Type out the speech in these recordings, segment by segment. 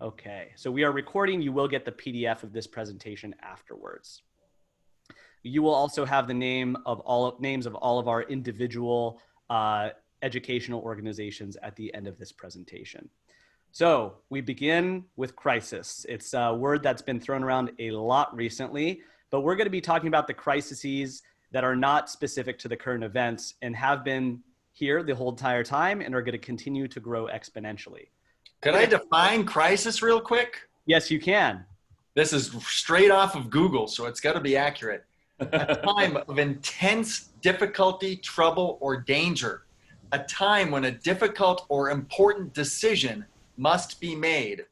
Okay, so we are recording. You will get the PDF of this presentation afterwards. You will also have the names of all of our individual educational organizations at the end of this presentation. So we begin with crisis. It's a word that's been thrown around a lot recently, but we're going to be talking about the crises that are not specific to the current events and have been here the whole entire time and are going to continue to grow exponentially. Can I define crisis real quick? Yes, you can. This is straight off of Google, so it's got to be accurate. A time of intense difficulty, trouble, or danger. A time when a difficult or important decision must be made.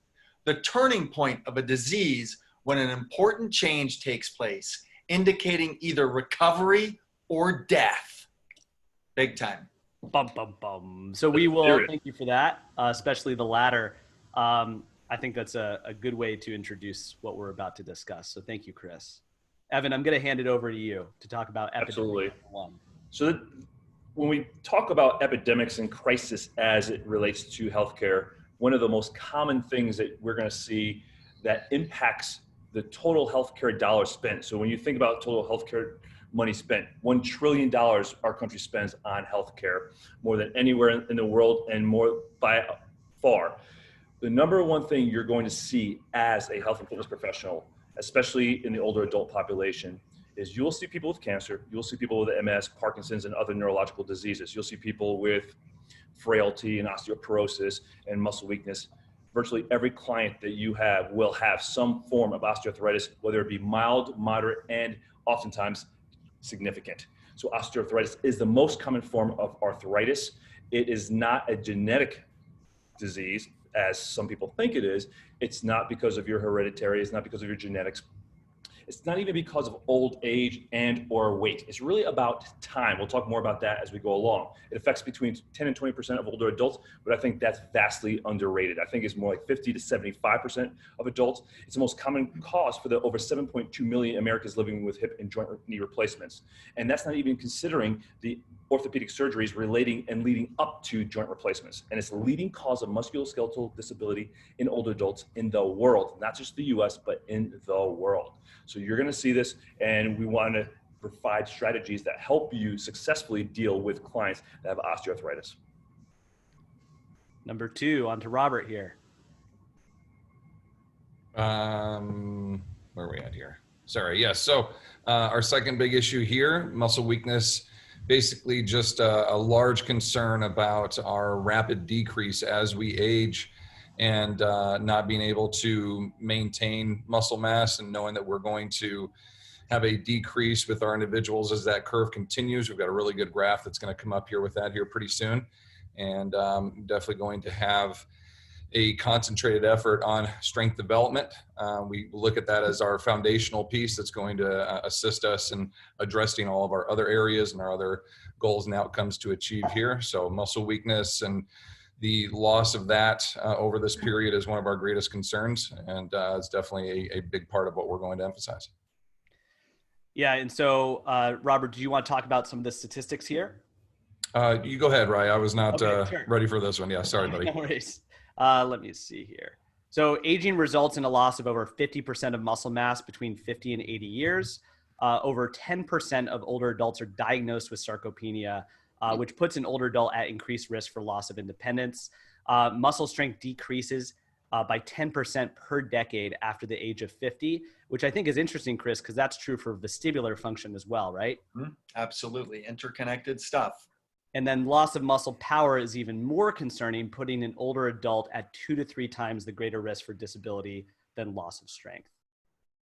The turning point of a disease when an important change takes place, indicating either recovery or death. Big time. Bum, bum, bum. So we will thank you for that, especially the latter. I think that's a good way to introduce what we're about to discuss. So thank you, Chris. Evan, I'm going to hand it over to you to talk about epidemic. Absolutely. So when we talk about epidemics and crisis as it relates to healthcare, one of the most common things that we're going to see that impacts the total healthcare dollars spent. So when you think about total healthcare money spent, $1 trillion our country spends on healthcare, more than anywhere in the world and more by far. The number one thing you're going to see as a health and fitness professional, especially in the older adult population, is you'll see people with cancer, you'll see people with MS, Parkinson's, and other neurological diseases. You'll see people with frailty and osteoporosis and muscle weakness. Virtually every client that you have will have some form of osteoarthritis, whether it be mild, moderate, and oftentimes significant. So osteoarthritis is the most common form of arthritis. It is not a genetic disease, as some people think it is. It's not because of your hereditary, it's not because of your genetics. It's not even because of old age and or weight. It's really about time. We'll talk more about that as we go along. It affects between 10 and 20% of older adults, but I think that's vastly underrated. I think it's more like 50 to 75% of adults. It's the most common cause for the over 7.2 million Americans living with hip and joint knee replacements. And that's not even considering the orthopedic surgeries relating and leading up to joint replacements. And it's the leading cause of musculoskeletal disability in older adults in the world, not just the US, but in the world. So you're gonna see this, and we wanna provide strategies that help you successfully deal with clients that have osteoarthritis. Number two, on to Robert here. Where are we at here? Sorry, yes. So our second big issue here, muscle weakness, basically just a large concern about our rapid decrease as we age and not being able to maintain muscle mass, and knowing that we're going to have a decrease with our individuals as that curve continues. We've got a really good graph that's going to come up here with that here pretty soon. And definitely going to have a concentrated effort on strength development. We look at that as our foundational piece that's going to assist us in addressing all of our other areas and our other goals and outcomes to achieve here. So muscle weakness and the loss of that over this period is one of our greatest concerns, and it's definitely a big part of what we're going to emphasize. Yeah, and so Robert, do you want to talk about some of the statistics here? You go ahead, Rye. I was not ready for this one. Yeah, sorry, buddy. No worries. Let me see here. So aging results in a loss of over 50% of muscle mass between 50 and 80 years. Over 10% of older adults are diagnosed with sarcopenia, which puts an older adult at increased risk for loss of independence. Muscle strength decreases by 10% per decade after the age of 50, which I think is interesting, Chris, because that's true for vestibular function as well, right? Absolutely. Interconnected stuff. And then loss of muscle power is even more concerning, putting an older adult at 2 to 3 times the greater risk for disability than loss of strength.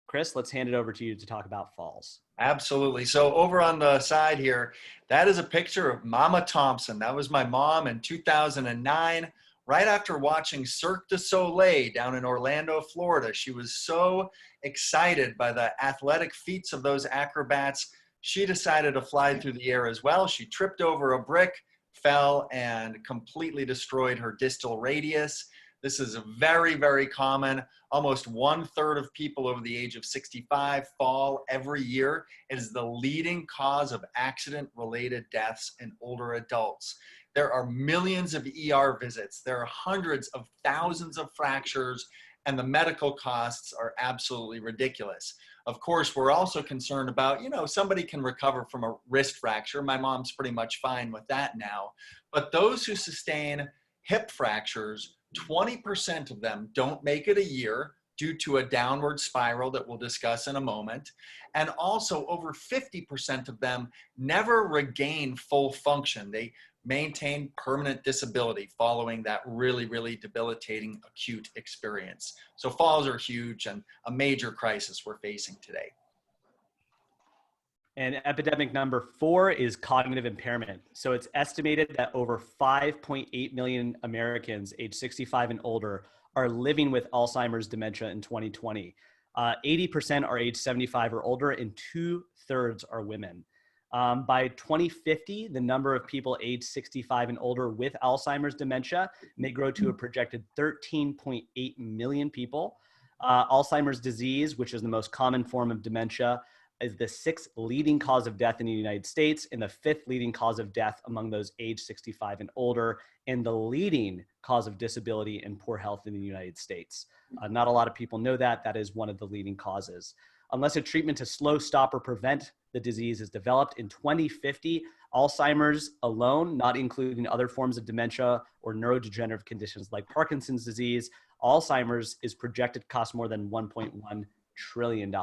Chris, let's hand it over to you to talk about falls. Absolutely. So over on the side here, that is a picture of Mama Thompson. That was my mom in 2009, right after watching Cirque du Soleil down in Orlando, Florida. She was so excited by the athletic feats of those acrobats. She decided to fly through the air as well. She tripped over a brick, fell, and completely destroyed her distal radius. This is very, very common. Almost 1/3 of people over the age of 65 fall every year. It is the leading cause of accident-related deaths in older adults. There are millions of ER visits. There are hundreds of thousands of fractures and the medical costs are absolutely ridiculous. Of course, we're also concerned about, somebody can recover from a wrist fracture. My mom's pretty much fine with that now. But those who sustain hip fractures, 20% of them don't make it a year due to a downward spiral that we'll discuss in a moment. And also over 50% of them never regain full function. They maintain permanent disability following that really, really debilitating acute experience. So falls are huge and a major crisis we're facing today. And epidemic number 4 is cognitive impairment. So it's estimated that over 5.8 million Americans age 65 and older are living with Alzheimer's dementia in 2020. 80% are age 75 or older, and 2/3 are women. By 2050, the number of people age 65 and older with Alzheimer's dementia may grow to a projected 13.8 million people. Alzheimer's disease, which is the most common form of dementia, is the 6th leading cause of death in the United States and the 5th leading cause of death among those age 65 and older, and the leading cause of disability and poor health in the United States. Not a lot of people know that. That is one of the leading causes. Unless a treatment to slow, stop, or prevent the disease is developed in 2050, Alzheimer's alone, not including other forms of dementia or neurodegenerative conditions like Parkinson's disease, Alzheimer's is projected to cost more than $1.1 trillion.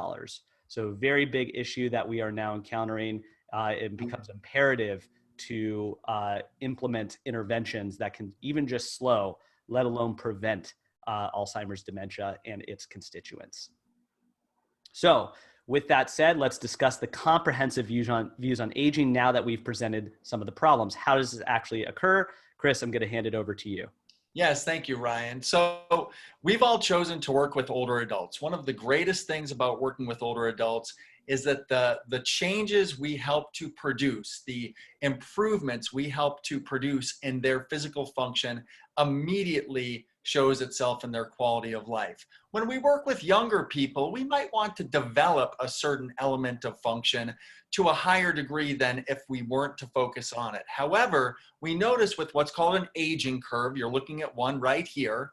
So very big issue that we are now encountering. It becomes imperative to implement interventions that can even just slow, let alone prevent Alzheimer's dementia and its constituents. So with that said, let's discuss the comprehensive views on aging now that we've presented some of the problems. How does this actually occur? Chris, I'm going to hand it over to you. Yes, thank you, Ryan. So we've all chosen to work with older adults. One of the greatest things about working with older adults is that the changes we help to produce, the improvements we help to produce in their physical function immediately shows itself in their quality of life. When we work with younger people, we might want to develop a certain element of function to a higher degree than if we weren't to focus on it. However, we notice with what's called an aging curve, you're looking at one right here,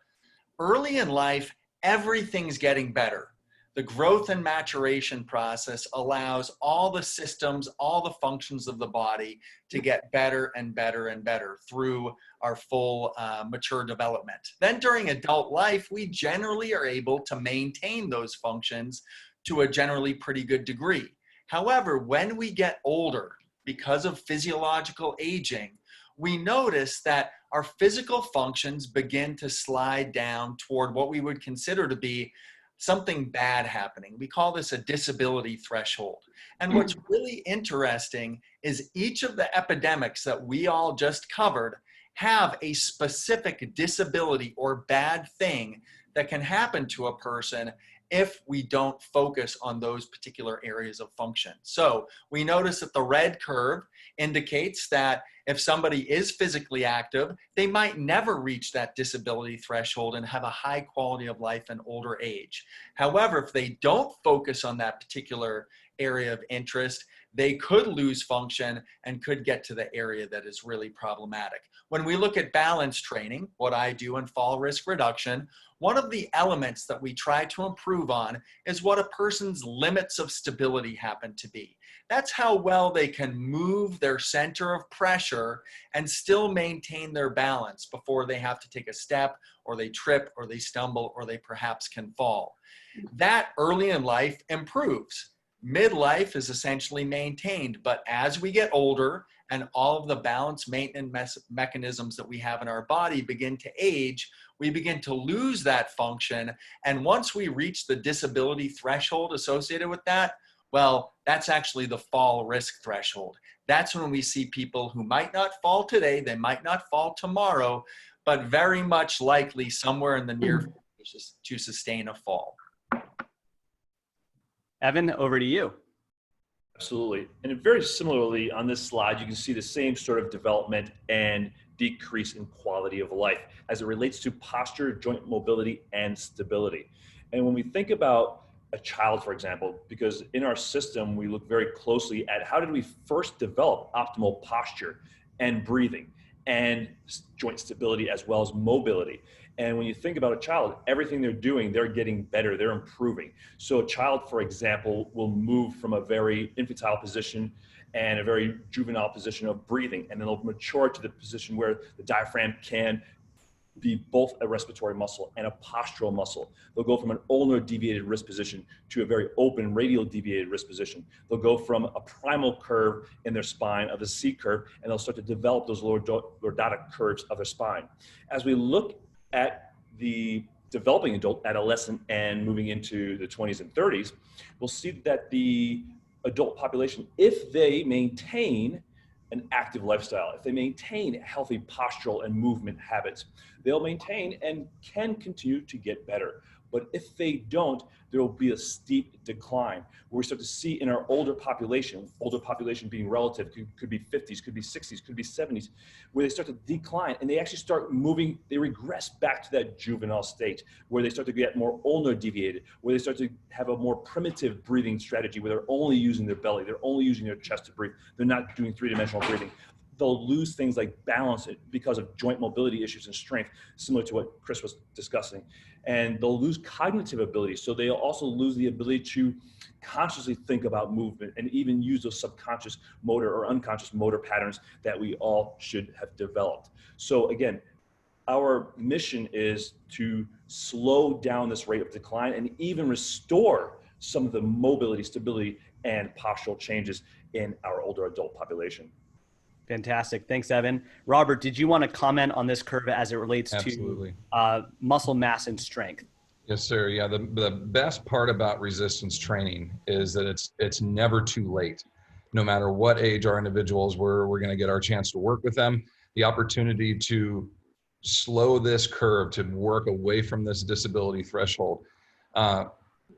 early in life, everything's getting better. The growth and maturation process allows all the systems, all the functions of the body to get better and better and better through our full mature development. Then during adult life, we generally are able to maintain those functions to a generally pretty good degree. However, when we get older, because of physiological aging, we notice that our physical functions begin to slide down toward what we would consider to be something bad happening. We call this a disability threshold. And what's really interesting is each of the epidemics that we all just covered have a specific disability or bad thing that can happen to a person if we don't focus on those particular areas of function. So we notice that the red curve indicates that if somebody is physically active, they might never reach that disability threshold and have a high quality of life in older age. However, if they don't focus on that particular area of interest, they could lose function and could get to the area that is really problematic. When we look at balance training, what I do in fall risk reduction, one of the elements that we try to improve on is what a person's limits of stability happen to be. That's how well they can move their center of pressure and still maintain their balance before they have to take a step or they trip or they stumble or they perhaps can fall. That early in life improves. Midlife is essentially maintained, but as we get older and all of the balance maintenance mechanisms that we have in our body begin to age, we begin to lose that function. And once we reach the disability threshold associated with that, well, that's actually the fall risk threshold. That's when we see people who might not fall today, they might not fall tomorrow, but very much likely somewhere in the near future to sustain a fall. Evan, over to you. Absolutely. And very similarly on this slide, you can see the same sort of development and decrease in quality of life as it relates to posture, joint mobility, and stability. And when we think about a child, for example, because in our system, we look very closely at how did we first develop optimal posture and breathing. and joint stability as well as mobility. And when you think about a child, everything they're doing, they're getting better, they're improving. So a child, for example, will move from a very infantile position and a very juvenile position of breathing, and then they'll mature to the position where the diaphragm can be both a respiratory muscle and a postural muscle. They'll go from an ulnar deviated wrist position to a very open radial deviated wrist position. They'll go from a primal curve in their spine of the C curve, and they'll start to develop those lordotic curves of their spine. As we look at the developing adult, adolescent, and moving into the 20s and 30s, we'll see that the adult population, if they maintain an active lifestyle, if they maintain healthy postural and movement habits, they'll maintain and can continue to get better. But if they don't, there will be a steep decline where we start to see in our older population being relative, could be 50s, could be 60s, could be 70s, where they start to decline and they actually start moving, they regress back to that juvenile state where they start to get more ulnar deviated, where they start to have a more primitive breathing strategy where they're only using their belly, they're only using their chest to breathe, they're not doing three-dimensional breathing. They'll lose things like balance because of joint mobility issues and strength, similar to what Chris was discussing. And they'll lose cognitive ability. So they'll also lose the ability to consciously think about movement and even use those subconscious motor or unconscious motor patterns that we all should have developed. So again, our mission is to slow down this rate of decline and even restore some of the mobility, stability, and postural changes in our older adult population. Fantastic. Thanks, Evan. Robert, did you want to comment on this curve as it relates Absolutely. to muscle mass and strength? Yes, sir. Yeah, the best part about resistance training is that it's never too late. No matter what age our individuals we're going to get our chance to work with them. The opportunity to slow this curve, to work away from this disability threshold.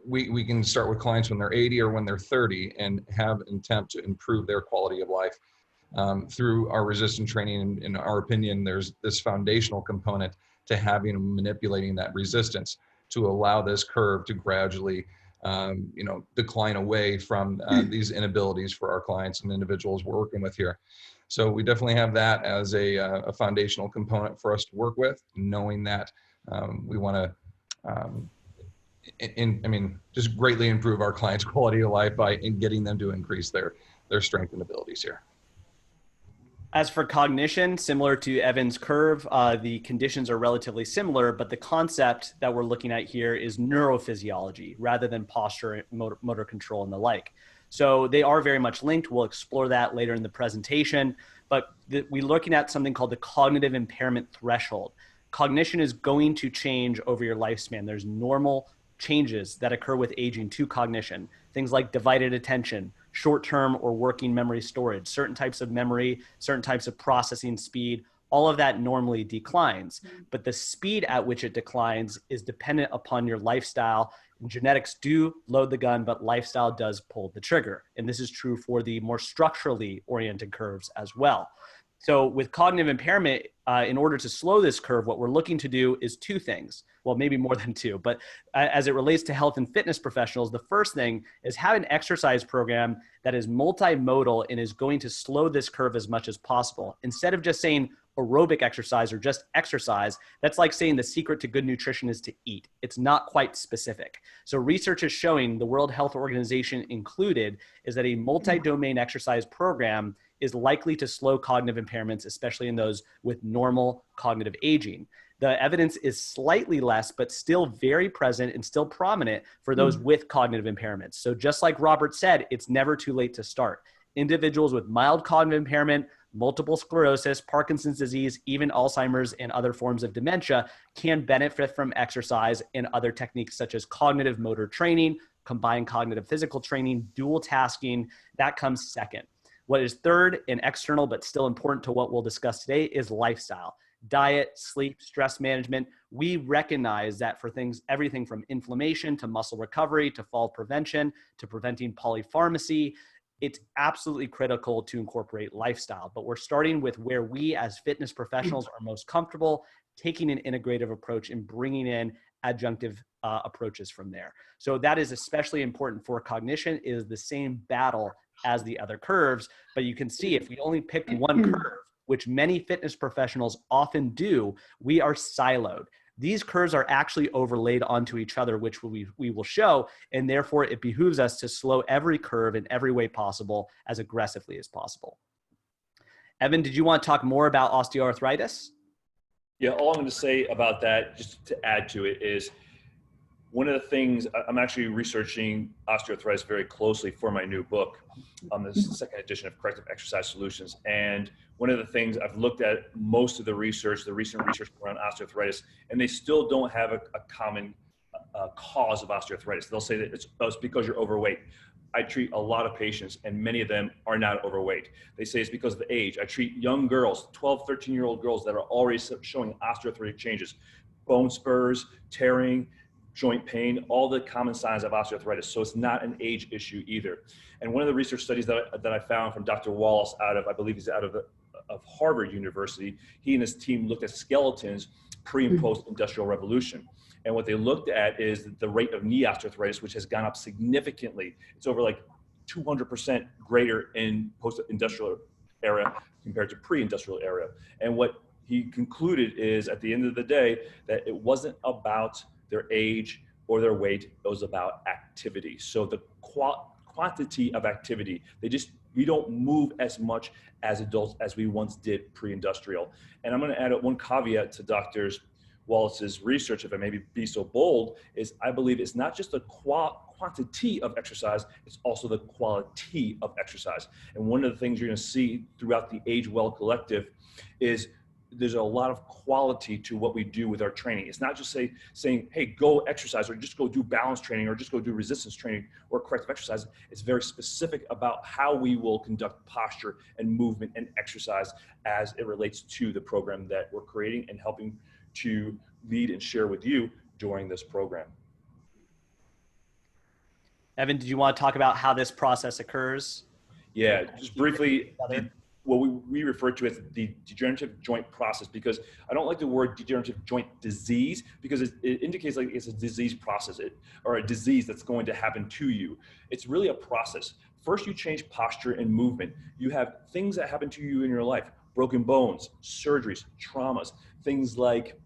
We can start with clients when they're 80 or when they're 30 and have an attempt to improve their quality of life. Through our resistance training, in our opinion, there's this foundational component to having and manipulating that resistance to allow this curve to gradually, decline away from these inabilities for our clients and individuals we're working with here. So we definitely have that as a foundational component for us to work with, knowing that we want to, just greatly improve our clients' quality of life by getting them to increase their strength and abilities here. As for cognition, similar to Evan's curve, the conditions are relatively similar, but the concept that we're looking at here is neurophysiology rather than posture, motor control, and the like. So they are very much linked. We'll explore that later in the presentation, but we're looking at something called the cognitive impairment threshold. Cognition is going to change over your lifespan. There's normal changes that occur with aging to cognition, things like divided attention, short-term or working memory storage, certain types of memory, certain types of processing speed, all of that normally declines. But the speed at which it declines is dependent upon your lifestyle. And genetics do load the gun, but lifestyle does pull the trigger. And this is true for the more structurally oriented curves as well. So with cognitive impairment, in order to slow this curve, what we're looking to do is two things. Well, maybe more than two, but as it relates to health and fitness professionals, the first thing is have an exercise program that is multimodal and is going to slow this curve as much as possible. Instead of just saying aerobic exercise or just exercise, that's like saying the secret to good nutrition is to eat. It's not quite specific. So research is showing, the World Health Organization included, is that a multi-domain exercise program is likely to slow cognitive impairments, especially in those with normal cognitive aging. The evidence is slightly less, but still very present and still prominent for those with cognitive impairments. So just like Robert said, it's never too late to start. Individuals with mild cognitive impairment, multiple sclerosis, Parkinson's disease, even Alzheimer's and other forms of dementia can benefit from exercise and other techniques such as cognitive motor training, combined cognitive physical training, dual tasking. That comes second. What is third and external, but still important to what we'll discuss today, is lifestyle. Diet, sleep, stress management. We recognize that for things, everything from inflammation to muscle recovery to fall prevention to preventing polypharmacy, it's absolutely critical to incorporate lifestyle. But we're starting with where we as fitness professionals are most comfortable, taking an integrative approach and bringing in adjunctive approaches from there. So that is especially important for cognition. It is the same battle as the other curves, but you can see if we only picked one curve which many fitness professionals often do, we are siloed. These curves are actually overlaid onto each other, which we will show, and therefore it behooves us to slow every curve in every way possible as aggressively as possible. Evan, did you want to talk more about osteoarthritis? Yeah, all I'm going to say about that, just to add to it, is one of the things, I'm actually researching osteoarthritis very closely for my new book, the second edition of Corrective Exercise Solutions. And one of the things I've looked at most of the research, the recent research around osteoarthritis, and they still don't have a common cause of osteoarthritis. They'll say that it's because you're overweight. I treat a lot of patients and many of them are not overweight. They say it's because of the age. I treat young girls, 12, 13-year-old girls that are already showing osteoarthritic changes, bone spurs, tearing, joint pain, all the common signs of osteoarthritis. So it's not an age issue either. And one of the research studies that I found from Dr. Wallace I believe he's out of Harvard University, he and his team looked at skeletons pre and post industrial revolution. And what they looked at is the rate of knee osteoarthritis, which has gone up significantly. It's over like 200% greater in post-industrial era compared to pre-industrial era. And what he concluded is, at the end of the day, that it wasn't about their age or their weight, it was about activity. So the quantity of activity, we don't move as much as adults as we once did pre-industrial. And I'm going to add one caveat to Dr. Wallace's research, if I may be so bold, is I believe it's not just the quantity of exercise, it's also the quality of exercise. And one of the things you're going to see throughout the Age Well Collective is there's a lot of quality to what we do with our training. It's not just saying, hey, go exercise, or just go do balance training, or just go do resistance training or corrective exercise. It's very specific about how we will conduct posture and movement and exercise as it relates to the program that we're creating and helping to lead and share with you during this program. Evan, did you want to talk about how this process occurs? Yeah, just briefly, what we refer to as the degenerative joint process, because I don't like the word degenerative joint disease, because it indicates like it's a disease process or a disease that's going to happen to you. It's really a process. First, you change posture and movement. You have things that happen to you in your life, broken bones, surgeries, traumas, things like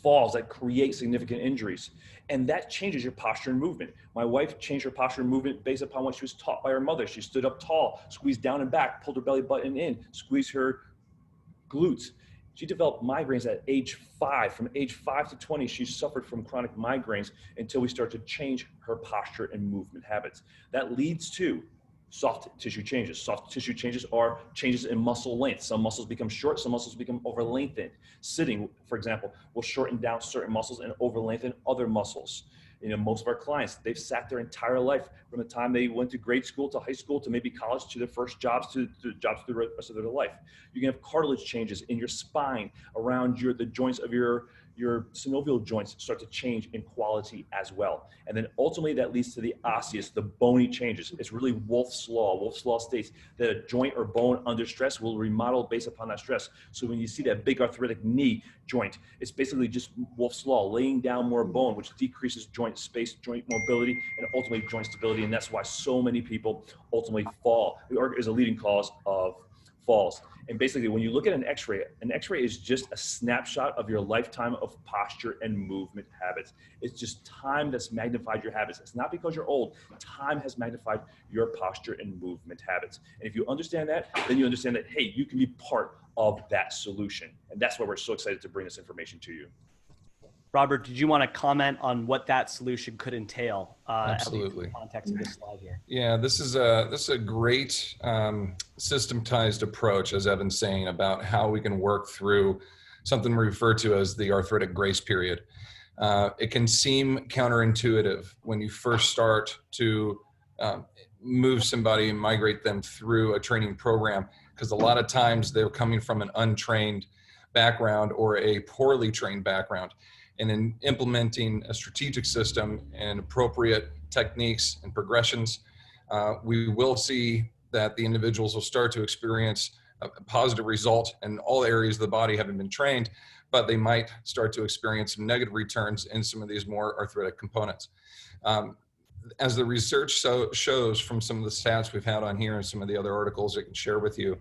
falls that create significant injuries. And that changes your posture and movement. My wife changed her posture and movement based upon what she was taught by her mother. She stood up tall, squeezed down and back, pulled her belly button in, squeezed her glutes. She developed migraines at age 5. From age 5 to 20, she suffered from chronic migraines until we started to change her posture and movement habits. That leads to soft tissue changes. Soft tissue changes are changes in muscle length. Some muscles become short, some muscles become over lengthened. Sitting, for example, will shorten down certain muscles and over lengthen other muscles. You know, most of our clients, they've sat their entire life from the time they went to grade school to high school to maybe college to their first jobs to jobs for the rest of their life. You can have cartilage changes in your spine, around the joints of your synovial joints start to change in quality as well. And then ultimately that leads to the osseous, the bony changes. It's really Wolff's Law. Wolff's Law states that a joint or bone under stress will remodel based upon that stress. So when you see that big arthritic knee joint, it's basically just Wolff's Law, laying down more bone, which decreases joint space, joint mobility, and ultimately joint stability. And that's why so many people ultimately fall, or is a leading cause of falls. And basically, when you look at an x-ray is just a snapshot of your lifetime of posture and movement habits. It's just time that's magnified your habits. It's not because you're old. Time has magnified your posture and movement habits. And if you understand that, then you understand that, hey, you can be part of that solution. And that's why we're so excited to bring this information to you. Robert, did you want to comment on what that solution could entail? Absolutely. In the context of this slide here. Yeah, this is a great systematized approach, as Evan's saying, about how we can work through something we refer to as the arthritic grace period. It can seem counterintuitive when you first start to move somebody and migrate them through a training program, because a lot of times they're coming from an untrained background or a poorly trained background. And in implementing a strategic system and appropriate techniques and progressions, we will see that the individuals will start to experience a positive result in all areas of the body having been trained, but they might start to experience some negative returns in some of these more arthritic components. as the research shows from some of the stats we've had on here and some of the other articles I can share with you,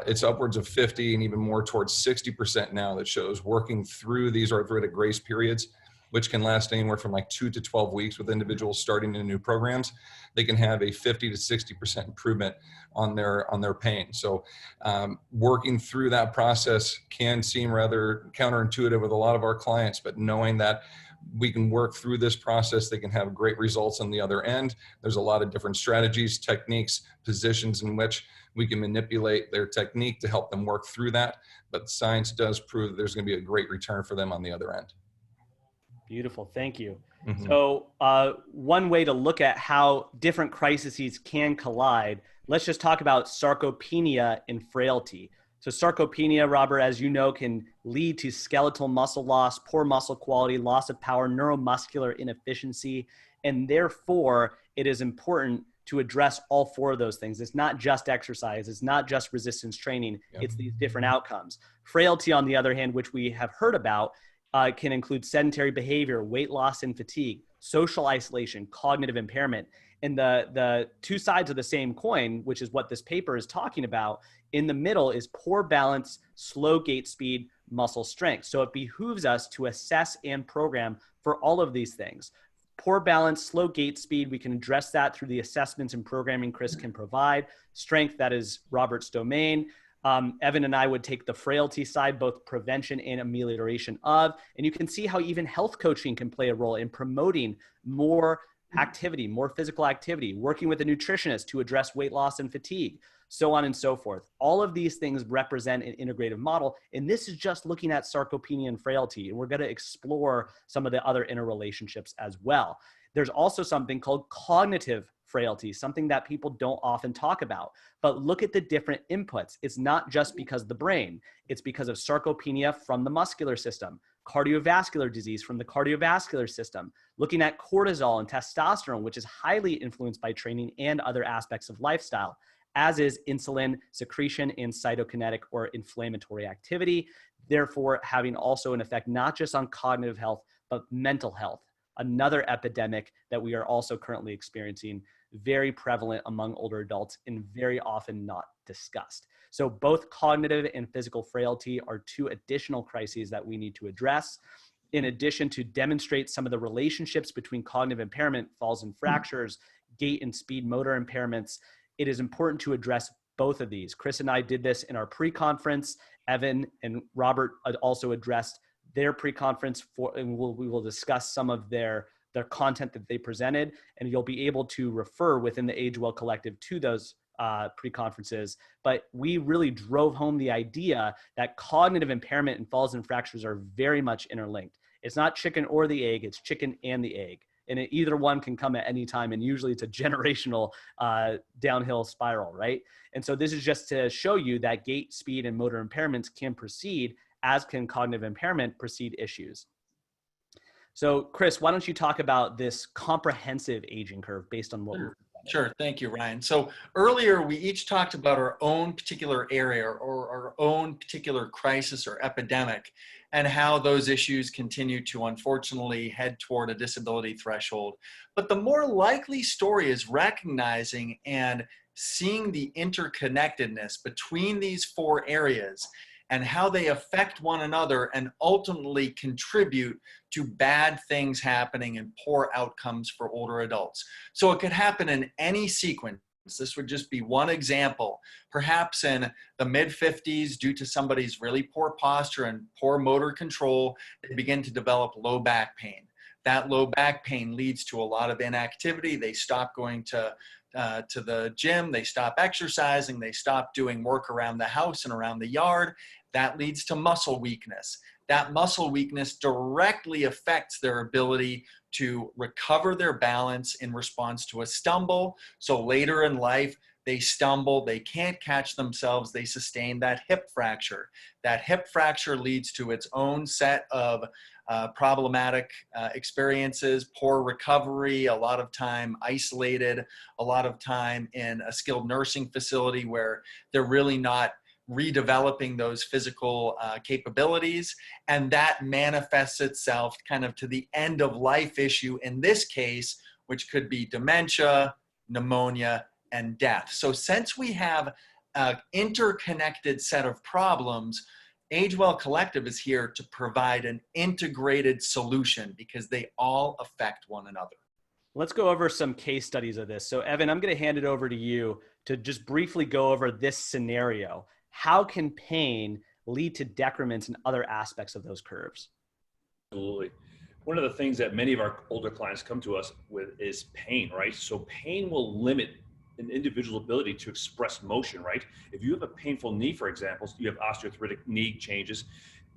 it's upwards of 50 and even more towards 60% now that shows working through these arthritic grace periods, which can last anywhere from like 2 to 12 weeks with individuals starting in new programs. They can have a 50 to 60% improvement on their pain. So working through that process can seem rather counterintuitive with a lot of our clients, but knowing that we can work through this process, they can have great results on the other end. There's a lot of different strategies, techniques, positions in which we can manipulate their technique to help them work through that. But science does prove that there's going to be a great return for them on the other end. Beautiful. Thank you. Mm-hmm. So one way to look at how different crises can collide, let's just talk about sarcopenia and frailty. So sarcopenia, Robert, as you know, can lead to skeletal muscle loss, poor muscle quality, loss of power, neuromuscular inefficiency, and therefore it is important to address all four of those things. It's not just exercise. It's not just resistance training. Yep. It's these different outcomes. Frailty, on the other hand, which we have heard about, can include sedentary behavior, weight loss and fatigue, social isolation, cognitive impairment. And the two sides of the same coin, which is what this paper is talking about, in the middle is poor balance, slow gait speed, muscle strength. So it behooves us to assess and program for all of these things. Poor balance, slow gait speed, we can address that through the assessments and programming Chris can provide. Strength, that is Robert's domain. Evan and I would take the frailty side, both prevention and amelioration of, and you can see how even health coaching can play a role in promoting more activity, more physical activity, working with a nutritionist to address weight loss and fatigue, so on and so forth. All of these things represent an integrative model, and this is just looking at sarcopenia and frailty, and we're going to explore some of the other interrelationships as well. There's also something called cognitive frailty, something that people don't often talk about. But look at the different inputs. It's not just because of the brain. It's because of sarcopenia from the muscular system, cardiovascular disease from the cardiovascular system, looking at cortisol and testosterone, which is highly influenced by training and other aspects of lifestyle, as is insulin secretion and cytokinetic or inflammatory activity, therefore having also an effect not just on cognitive health, but mental health. Another epidemic that we are also currently experiencing, very prevalent among older adults and very often not discussed. So both cognitive and physical frailty are two additional crises that we need to address. In addition to demonstrate some of the relationships between cognitive impairment, falls and fractures, gait and speed motor impairments, it is important to address both of these. Chris and I did this in our pre-conference. Evan and Robert also addressed their pre-conference, and we will discuss some of their content that they presented, and you'll be able to refer within the Age Well Collective to those pre-conferences. But we really drove home the idea that cognitive impairment and falls and fractures are very much interlinked. It's not chicken or the egg, it's chicken and the egg. And either one can come at any time, and usually it's a generational downhill spiral, right? And so this is just to show you that gait, speed, and motor impairments can proceed, as can cognitive impairment precede issues. So Chris, why don't you talk about this comprehensive aging curve based on what we've done? Sure. Thank you, Ryan. So earlier we each talked about our own particular area or our own particular crisis or epidemic and how those issues continue to unfortunately head toward a disability threshold. But the more likely story is recognizing and seeing the interconnectedness between these four areas and how they affect one another and ultimately contribute to bad things happening and poor outcomes for older adults. So it could happen in any sequence. This would just be one example. Perhaps in the mid-50s, due to somebody's really poor posture and poor motor control, they begin to develop low back pain. That low back pain leads to a lot of inactivity. They stop going to the gym, they stop exercising, they stop doing work around the house and around the yard. That leads to muscle weakness. That muscle weakness directly affects their ability to recover their balance in response to a stumble. So later in life, they stumble, they can't catch themselves, they sustain that hip fracture. That hip fracture leads to its own set of problematic experiences, poor recovery, a lot of time isolated, a lot of time in a skilled nursing facility where they're really not redeveloping those physical capabilities. And that manifests itself kind of to the end of life issue, in this case, which could be dementia, pneumonia, and death. So since we have an interconnected set of problems, AgeWell Collective is here to provide an integrated solution because they all affect one another. Let's go over some case studies of this. So Evan, I'm going to hand it over to you to just briefly go over this scenario. How can pain lead to decrements in other aspects of those curves? Absolutely. One of the things that many of our older clients come to us with is pain, right? So pain will limit an individual's ability to express motion, right? If you have a painful knee, for example, you have osteoarthritic knee changes,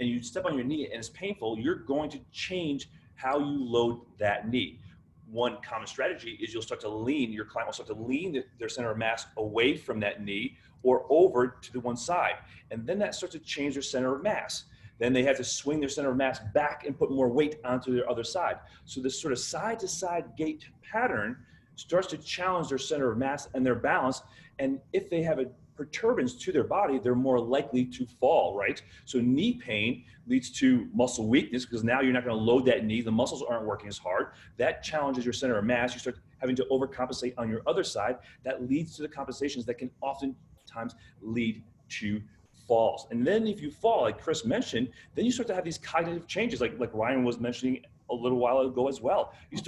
and you step on your knee and it's painful, you're going to change how you load that knee. One common strategy is you'll start to lean, your client will start to lean their center of mass away from that knee or over to the one side. And then that starts to change their center of mass. Then they have to swing their center of mass back and put more weight onto their other side. So this sort of side to side gait pattern starts to challenge their center of mass and their balance. And if they have a perturbance to their body, they're more likely to fall, right? So knee pain leads to muscle weakness because now you're not going to load that knee. The muscles aren't working as hard. That challenges your center of mass. You start having to overcompensate on your other side. That leads to the compensations that can oftentimes lead to falls. And then if you fall, like Chris mentioned, then you start to have these cognitive changes, like Ryan was mentioning a little while ago as well. You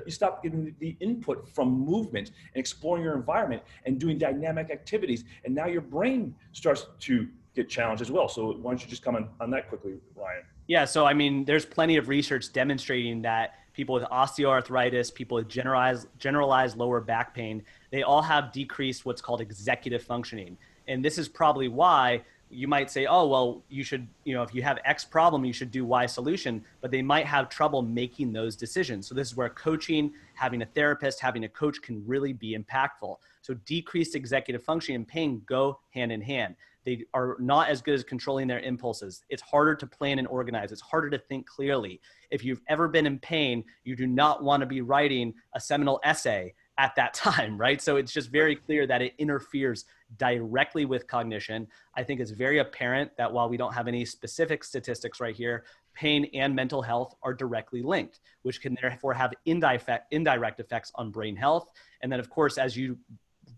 stop getting the input from movement and exploring your environment and doing dynamic activities. And now your brain starts to get challenged as well. So why don't you just comment on that quickly, Ryan? Yeah, so I mean, there's plenty of research demonstrating that people with osteoarthritis, people with generalized lower back pain, they all have decreased what's called executive functioning. And this is probably why you might say, oh, well, you should, if you have X problem, you should do Y solution, but they might have trouble making those decisions. So this is where coaching, having a therapist, having a coach can really be impactful. So decreased executive functioning and pain go hand in hand. They are not as good as controlling their impulses. It's harder to plan and organize. It's harder to think clearly. If you've ever been in pain, you do not want to be writing a seminal essay at that time, right? So it's just very clear that it interferes directly with cognition. I think it's very apparent that while we don't have any specific statistics right here, pain and mental health are directly linked, which can therefore have indirect effects on brain health. And then of course, as you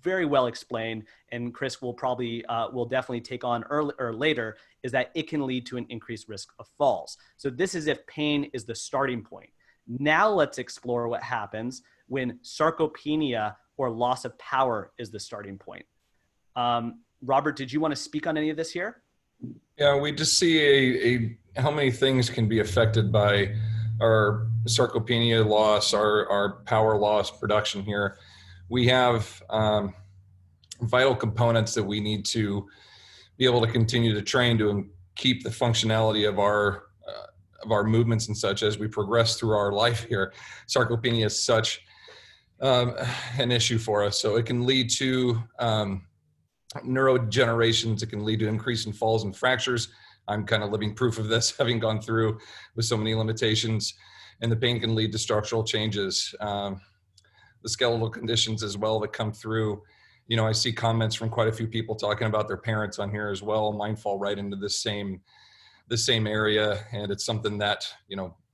very well explained, and Chris will probably, will definitely take on early or later, is that it can lead to an increased risk of falls. So this is if pain is the starting point. Now let's explore what happens when sarcopenia or loss of power is the starting point. Robert, did you want to speak on any of this here? Yeah, we just see how many things can be affected by our sarcopenia loss, our power loss production here. We have vital components that we need to be able to continue to train to keep the functionality of our movements and such as we progress through our life here. Sarcopenia is such an issue for us. So it can lead to neurodegenerations. It can lead to increase in falls and fractures. I'm kind of living proof of this, having gone through with so many limitations. And the pain can lead to structural changes. The skeletal conditions as well that come through. I see comments from quite a few people talking about their parents on here as well. Mine fall right into the same area. And it's something that,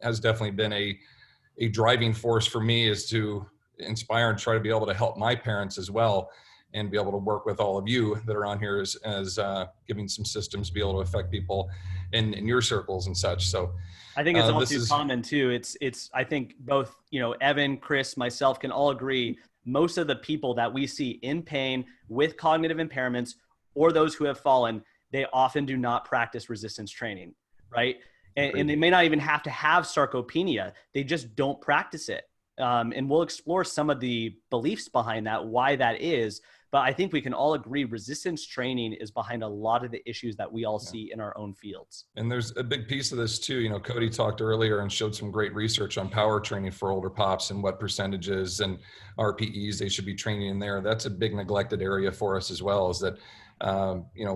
has definitely been a driving force for me, is to inspire and try to be able to help my parents as well, and be able to work with all of you that are on here as giving some systems to be able to affect people in your circles and such. So I think it's all too common too. It's, I think both, Evan, Chris, myself can all agree. Most of the people that we see in pain with cognitive impairments or those who have fallen, they often do not practice resistance training, right? And they may not even have to have sarcopenia. They just don't practice it. And we'll explore some of the beliefs behind that, why that is. But I think we can all agree resistance training is behind a lot of the issues that we all see in our own fields. And there's a big piece of this too. Cody talked earlier and showed some great research on power training for older pops and what percentages and RPEs they should be training in there. That's a big neglected area for us as well, is that,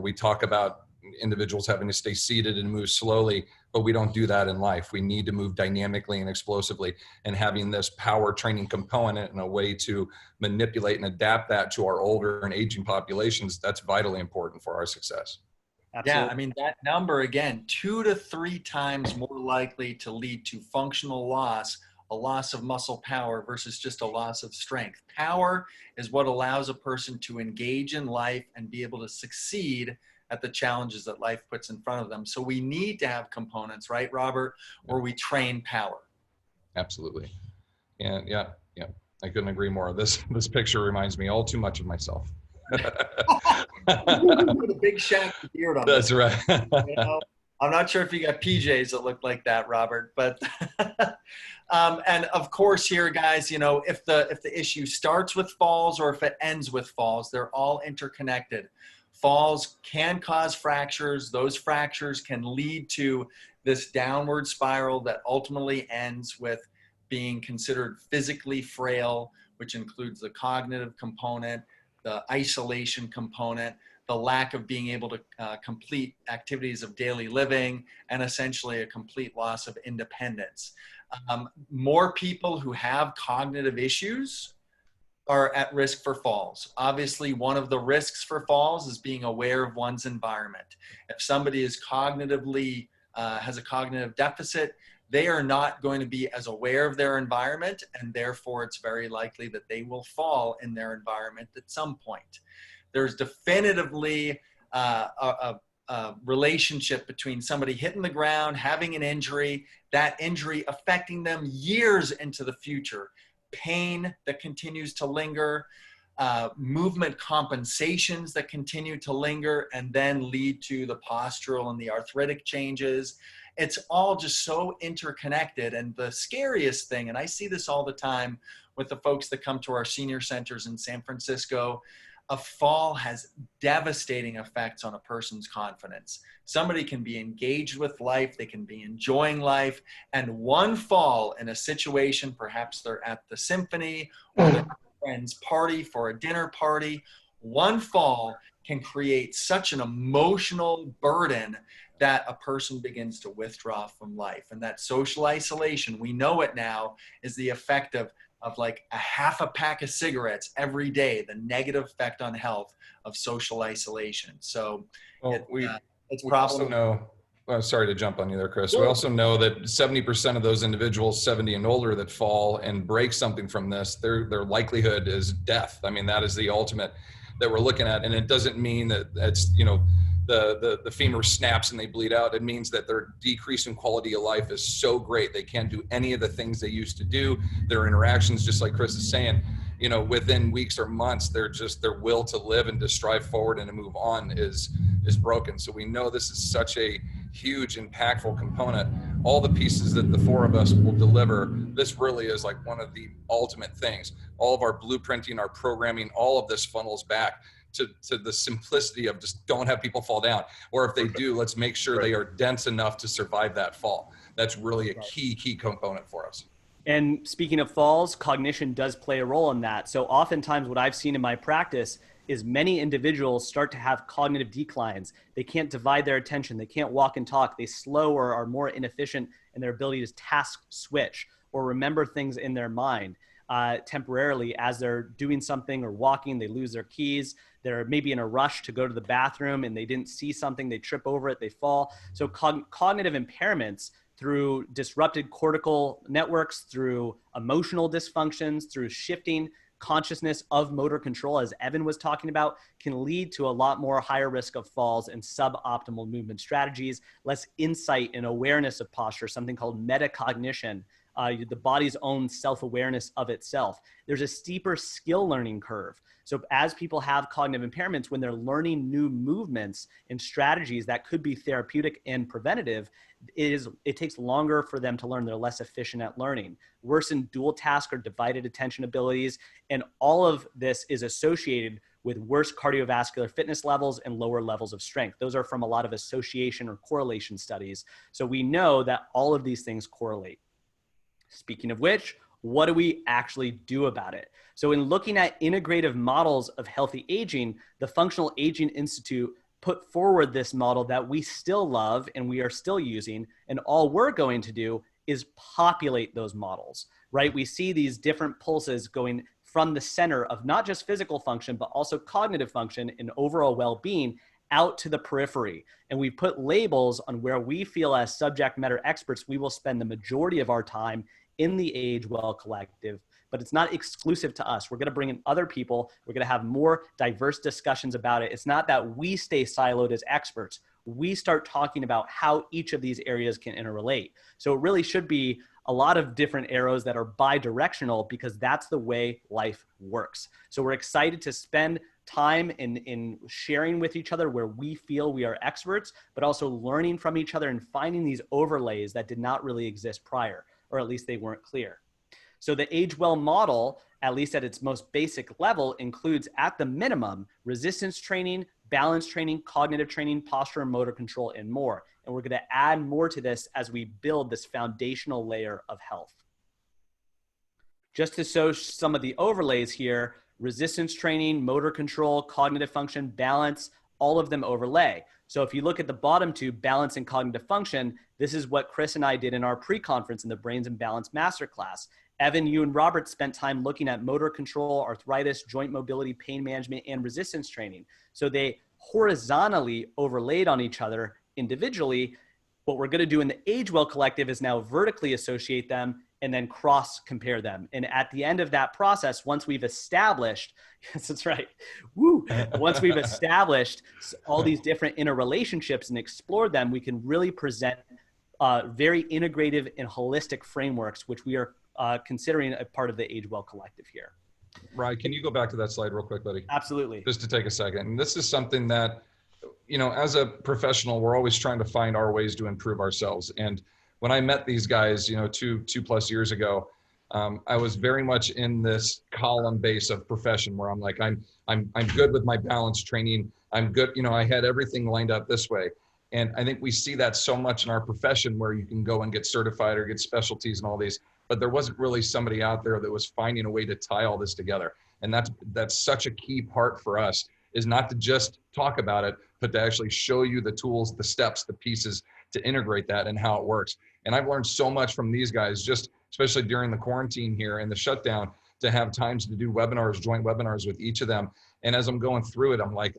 we talk about individuals having to stay seated and move slowly, but we don't do that in life. We need to move dynamically and explosively, and having this power training component and a way to manipulate and adapt that to our older and aging populations, that's vitally important for our success. Absolutely. Yeah, I mean, that number, again, 2 to 3 times more likely to lead to functional loss a loss of muscle power versus just a loss of strength. Power is what allows a person to engage in life and be able to succeed at the challenges that life puts in front of them. So we need to have components, right, Robert, where we train power. Absolutely. And yeah, I couldn't agree more. This picture reminds me all too much of myself. With a big shaggy beard on. That's right. You know? I'm not sure if you got PJs that look like that, Robert, but and of course here, guys, you know, if the issue starts with falls or if it ends with falls, they're all interconnected. Falls can cause fractures. Those fractures can lead to this downward spiral that ultimately ends with being considered physically frail, which includes the cognitive component, the isolation component, the lack of being able to complete activities of daily living, and essentially a complete loss of independence. More people who have cognitive issues are at risk for falls. Obviously, one of the risks for falls is being aware of one's environment. If somebody is cognitively, has a cognitive deficit, they are not going to be as aware of their environment, and therefore it's very likely that they will fall in their environment at some point. There's definitively a relationship between somebody hitting the ground, having an injury, that injury affecting them years into the future, pain that continues to linger, movement compensations that continue to linger and then lead to the postural and the arthritic changes. It's all just so interconnected. And the scariest thing, and I see this all the time with the folks that come to our senior centers in San Francisco, a fall has devastating effects on a person's confidence. Somebody can be engaged with life, they can be enjoying life, and one fall in a situation, perhaps they're at the symphony or they're at a friend's party for a dinner party, one fall can create such an emotional burden that a person begins to withdraw from life. And that social isolation, we know it now, is the effect of like a half a pack of cigarettes every day, the negative effect on health of social isolation. So it's we also know, sorry to jump on you there, Chris. Sure. We also know that 70% of those individuals 70 and older that fall and break something from this, their likelihood is death. I mean, that is the ultimate that we're looking at. And it doesn't mean that it's, you know, the femur snaps and they bleed out. It means that their decrease in quality of life is so great. They can't do any of the things they used to do. Their interactions, just like Chris is saying, you know, within weeks or months, their will to live and to strive forward and to move on is broken. So we know this is such a huge, impactful component. All the pieces that the four of us will deliver, this really is like one of the ultimate things. All of our blueprinting, our programming, all of this funnels back to the simplicity of just don't have people fall down. Or if they do, let's make sure they are dense enough to survive that fall. That's really a key component for us. And speaking of falls, cognition does play a role in that. So oftentimes what I've seen in my practice is many individuals start to have cognitive declines. They can't divide their attention. They can't walk and talk. They slow or are more inefficient in their ability to task switch or remember things in their mind temporarily as they're doing something or walking. They lose their keys. They're maybe in a rush to go to the bathroom and they didn't see something. They trip over it. They fall. So cognitive impairments through disrupted cortical networks, through emotional dysfunctions, through shifting consciousness of motor control, as Evan was talking about, can lead to a lot more higher risk of falls and suboptimal movement strategies, less insight and awareness of posture, something called metacognition, the body's own self-awareness of itself. There's a steeper skill learning curve. So as people have cognitive impairments, when they're learning new movements and strategies that could be therapeutic and preventative, it takes longer for them to learn. They're less efficient at learning, worsened dual task or divided attention abilities. And all of this is associated with worse cardiovascular fitness levels and lower levels of strength. Those are from a lot of association or correlation studies. So we know that all of these things correlate. Speaking of which, what do we actually do about it? So in looking at integrative models of healthy aging, the Functional Aging Institute put forward this model that we still love and we are still using. And all we're going to do is populate those models, right? We see these different pulses going from the center of not just physical function, but also cognitive function and overall well-being out to the periphery. And we put labels on where we feel as subject matter experts, we will spend the majority of our time in the Age Well Collective, but it's not exclusive to us. We're going to bring in other people. We're going to have more diverse discussions about it. It's not that we stay siloed as experts. We start talking about how each of these areas can interrelate. So it really should be a lot of different arrows that are bi-directional, because that's the way life works. So we're excited to spend time in sharing with each other where we feel we are experts, but also learning from each other and finding these overlays that did not really exist prior, or at least they weren't clear. So the Age Well model, at least at its most basic level, includes at the minimum resistance training, balance training, cognitive training, posture and motor control, and more. And we're going to add more to this as we build this foundational layer of health. Just to show some of the overlays here, resistance training, motor control, cognitive function, balance, all of them overlay. So if you look at the bottom two, balance and cognitive function, this is what Chris and I did in our pre-conference in the Brains and Balance Masterclass. Evan, you and Robert spent time looking at motor control, arthritis, joint mobility, pain management, and resistance training. So they horizontally overlaid on each other individually. What we're going to do in the Age Well Collective is now vertically associate them and then cross compare them. And at the end of that process, once we've established, yes, that's right. Woo. Once we've established all these different interrelationships and explored them, we can really present very integrative and holistic frameworks, which we are considering a part of the Age Well Collective here. Ryan, can you go back to that slide real quick, buddy? Absolutely. Just to take a second. And this is something that, you know, as a professional, we're always trying to find our ways to improve ourselves. And when I met these guys, you know, two plus years ago, I was very much in this column base of profession where I'm like, I'm good with my balance training. I'm good. You know, I had everything lined up this way. And I think we see that so much in our profession where you can go and get certified or get specialties and all these, but there wasn't really somebody out there that was finding a way to tie all this together. And that's such a key part for us, is not to just talk about it, but to actually show you the tools, the steps, the pieces to integrate that and how it works. And I've learned so much from these guys, just especially during the quarantine here and the shutdown, to have times to do webinars, joint webinars with each of them. And as I'm going through it, I'm like,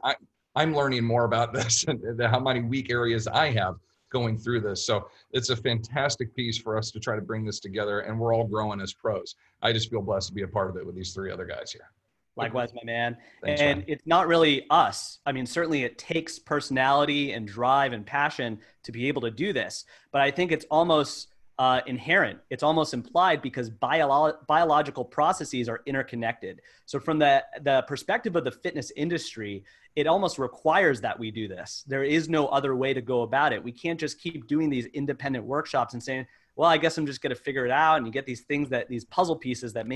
I'm learning more about this and how many weak areas I have going through this. So it's a fantastic piece for us to try to bring this together, and we're all growing as pros. I just feel blessed to be a part of it with these three other guys here. Likewise, my man. Thanks, and Ryan. It's not really us. I mean, certainly it takes personality and drive and passion to be able to do this, but I think it's almost inherent. It's almost implied, because biological processes are interconnected. So from the perspective of the fitness industry, it almost requires that we do this. There is no other way to go about it. We can't just keep doing these independent workshops and saying, well, I guess I'm just going to figure it out. And you get these things these puzzle pieces that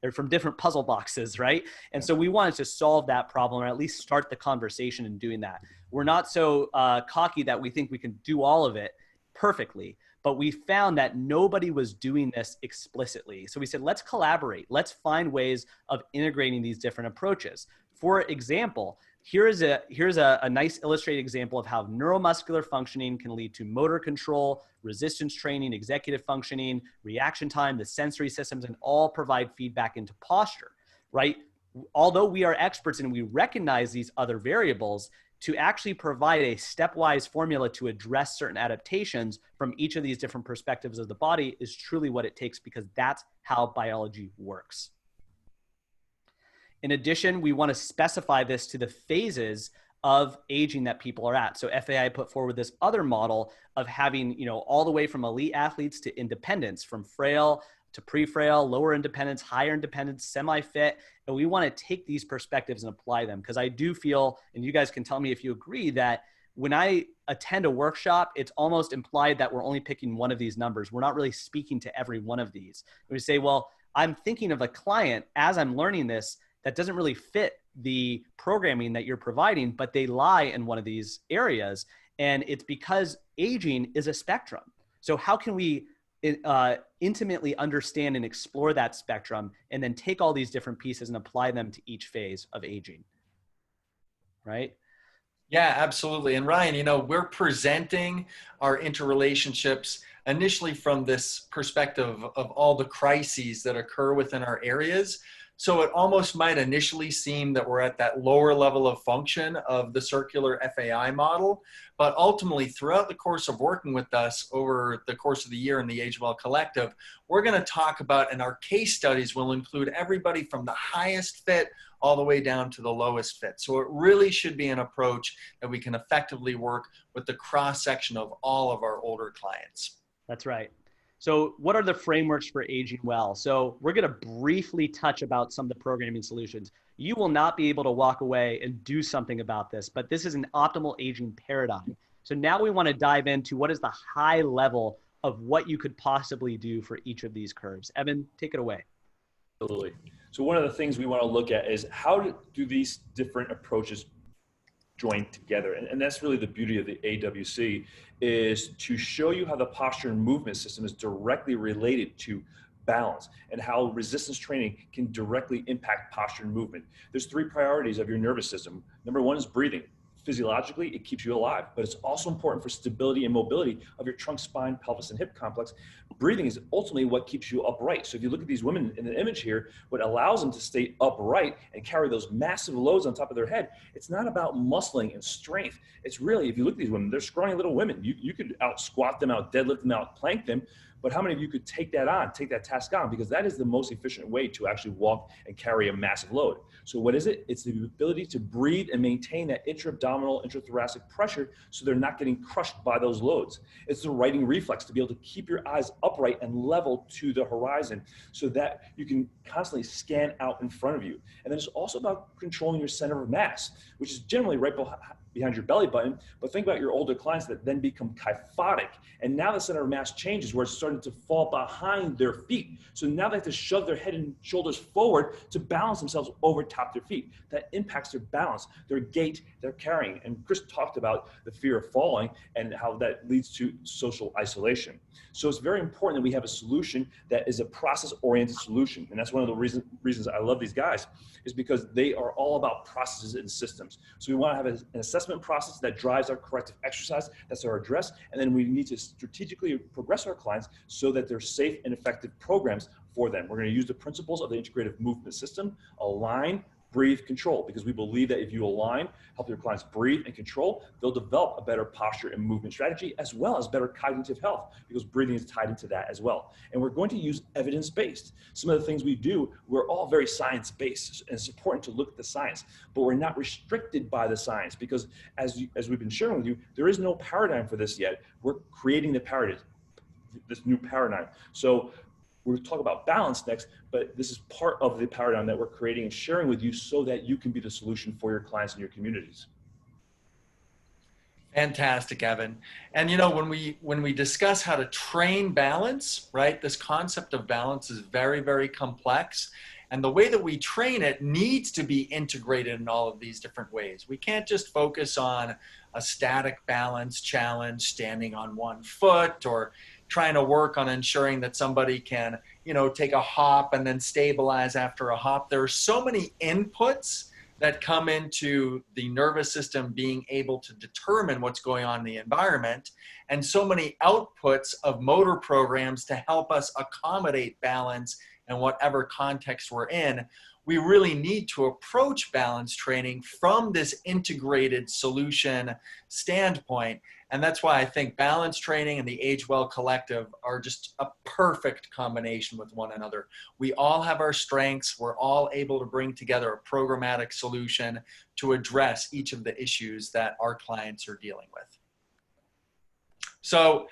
they're from different puzzle boxes, right? And so we wanted to solve that problem, or at least start the conversation in doing that. We're not so cocky that we think we can do all of it perfectly, but we found that nobody was doing this explicitly. So we said, let's collaborate. Let's find ways of integrating these different approaches. For example, here's a nice illustrated example of how neuromuscular functioning can lead to motor control, resistance training, executive functioning, reaction time, the sensory systems, and all provide feedback into posture, right? Although we are experts and we recognize these other variables, to actually provide a stepwise formula to address certain adaptations from each of these different perspectives of the body is truly what it takes, because that's how biology works. In addition, we want to specify this to the phases of aging that people are at. So FAI put forward this other model of having, you know, all the way from elite athletes to independence, from frail to pre-frail, lower independence, higher independence, semi-fit. And we want to take these perspectives and apply them, because I do feel, and you guys can tell me if you agree, that when I attend a workshop, it's almost implied that we're only picking one of these numbers. We're not really speaking to every one of these. We say, well, I'm thinking of a client as I'm learning this that doesn't really fit the programming that you're providing, but they lie in one of these areas. And it's because aging is a spectrum. So how can we intimately understand and explore that spectrum, and then take all these different pieces and apply them to each phase of aging, right? Yeah, absolutely. And Ryan, you know, we're presenting our interrelationships initially from this perspective of all the crises that occur within our areas. So it almost might initially seem that we're at that lower level of function of the circular FAI model, but ultimately throughout the course of working with us over the course of the year in the Age Well Collective, we're going to talk about, and our case studies will include everybody from the highest fit all the way down to the lowest fit. So it really should be an approach that we can effectively work with the cross section of all of our older clients. That's right. So what are the frameworks for aging well? So we're going to briefly touch about some of the programming solutions. You will not be able to walk away and do something about this, but this is an optimal aging paradigm. So now we want to dive into what is the high level of what you could possibly do for each of these curves. Evan, take it away. Absolutely. So one of the things we want to look at is how do these different approaches join together? And that's really the beauty of the AWC, is to show you how the posture and movement system is directly related to balance and how resistance training can directly impact posture and movement. There's three priorities of your nervous system. Number one is breathing. Physiologically, it keeps you alive, but it's also important for stability and mobility of your trunk, spine, pelvis, and hip complex. Breathing is ultimately what keeps you upright. So if you look at these women in the image here, what allows them to stay upright and carry those massive loads on top of their head, it's not about muscling and strength. It's really, if you look at these women, they're scrawny little women. You could out squat them, out deadlift them, out plank them. But how many of you could take that task on? Because that is the most efficient way to actually walk and carry a massive load. So what is it? It's the ability to breathe and maintain that intra-abdominal, intrathoracic pressure so they're not getting crushed by those loads. It's the righting reflex to be able to keep your eyes upright and level to the horizon so that you can constantly scan out in front of you. And then it's also about controlling your center of mass, which is generally right behind your belly button. But think about your older clients that then become kyphotic. And now the center of mass changes where it's starting to fall behind their feet. So now they have to shove their head and shoulders forward to balance themselves over top their feet. That impacts their balance, their gait, their carrying. And Chris talked about the fear of falling and how that leads to social isolation. So it's very important that we have a solution that is a process-oriented solution. And that's one of the reasons I love these guys, is because they are all about processes and systems. So we want to have an assessment process that drives our corrective exercise. That's our address. And then we need to strategically progress our clients so that they're safe and effective programs for them. We're going to use the principles of the integrative movement system: align, breathe, control, because we believe that if you align, help your clients breathe and control, they'll develop a better posture and movement strategy, as well as better cognitive health, because breathing is tied into that as well. And we're going to use evidence-based. Some of the things we do, we're all very science-based, and it's important to look at the science, but we're not restricted by the science, because as we've been sharing with you, there is no paradigm for this yet. We're creating the paradigm, this new paradigm. So we're going to talk about balance next, but this is part of the paradigm that we're creating and sharing with you so that you can be the solution for your clients and your communities. Fantastic, Evan. And when we discuss how to train balance, right, this concept of balance is very, very complex. And the way that we train it needs to be integrated in all of these different ways. We can't just focus on a static balance challenge, standing on one foot, or trying to work on ensuring that somebody can, take a hop and then stabilize after a hop. There are so many inputs that come into the nervous system being able to determine what's going on in the environment, and so many outputs of motor programs to help us accommodate balance in whatever context we're in. We really need to approach balance training from this integrated solution standpoint. And that's why I think balance training and the Age Well Collective are just a perfect combination with one another. We all have our strengths. We're all able to bring together a programmatic solution to address each of the issues that our clients are dealing with. So,